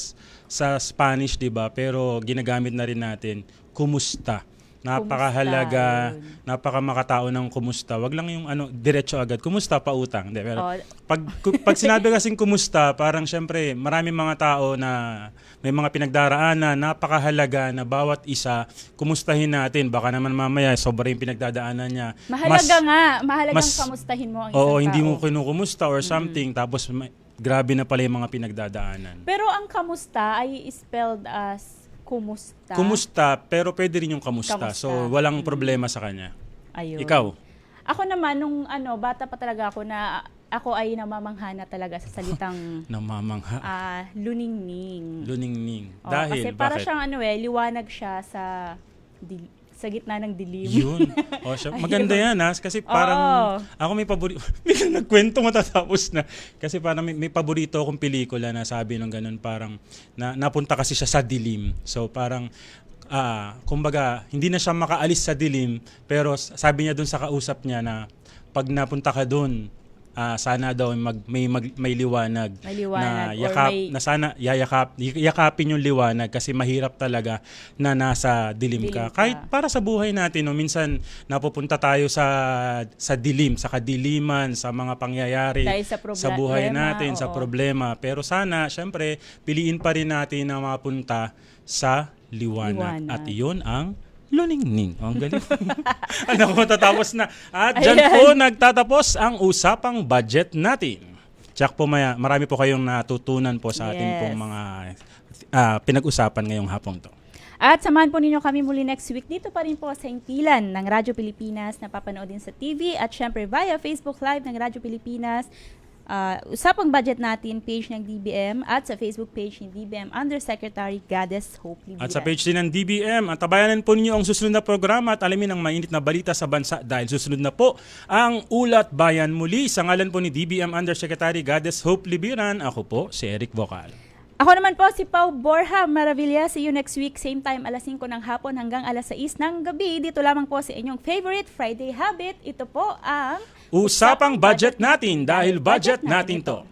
Speaker 10: sa Spanish, di ba? Pero ginagamit na rin natin, kumusta. Napakahalaga, napakamakatao ng kumusta. Wag lang yung diretso agad. Kumusta, pautang. Hindi, pero pag sinabi kasing kumusta, parang syempre, maraming mga tao na may mga pinagdaraanan, napakahalaga na bawat isa, kumustahin natin. Baka naman mamaya, sobra yung pinagdadaanan niya.
Speaker 11: Mahalagang kamustahin mo ang isang tao.
Speaker 10: Hindi mo kinukumusta or something, tapos grabe na pala yung mga pinagdadaanan.
Speaker 11: Pero ang kamusta ay spelled as kumusta.
Speaker 10: Kumusta, pero pwede rin yung kamusta. So, walang problema sa kanya.
Speaker 11: Ayun.
Speaker 10: Ikaw?
Speaker 11: Ako naman, nung bata pa talaga ako ako ay namamangha na talaga sa salitang
Speaker 10: namamangha.
Speaker 11: Luningning.
Speaker 10: Luningning.
Speaker 11: Dahil, kasi para siyang liwanag siya sa gitna ng dilim.
Speaker 10: Yun. Maganda yan kasi parang ako may paborito. Biglang nagkwento matatapos na. Kasi parang may paborito akong pelikula na sabi nung ganun, parang napunta kasi siya sa dilim. So parang kumbaga hindi na siya makaalis sa dilim, pero sabi niya dun sa kausap niya na pag napunta ka dun, sana daw may liwanag na sana yakapin yung liwanag kasi mahirap talaga na nasa dilim ka. Kahit para sa buhay natin, minsan napupunta tayo sa dilim, sa kadiliman, sa mga pangyayari sa buhay natin, sa problema. Pero sana, syempre, piliin pa rin natin na mapunta sa liwanag. At iyon ang luningning. Ang galing. Matatapos na. At dyan po nagtatapos ang usapang budget natin. Tsak po marami po kayong natutunan po sa ating pong mga pinag-usapan ngayong hapong to.
Speaker 11: At samahan po ninyo kami muli next week dito pa rin po sa Intilan ng Radyo Pilipinas na papanood din sa TV at syempre via Facebook Live ng Radyo Pilipinas. Usapang budget natin, page ng DBM at sa Facebook page ng DBM Undersecretary Goddess Hope Libiran.
Speaker 10: At sa page din ng DBM, at tabayanan po ninyo ang susunod na programa at alamin ang mainit na balita sa bansa dahil susunod na po ang Ulat Bayan muli. Sa ngalan po ni DBM Undersecretary Goddess Hope Libiran, ako po si Eric Vocal.
Speaker 11: Ako naman po si Pau Borja Maravilla. See you next week, same time, alas 5 ng hapon hanggang alas 6 ng gabi. Dito lamang po sa inyong favorite Friday Habit. Ito po ang
Speaker 10: Usapang Budget Natin dahil budget natin to.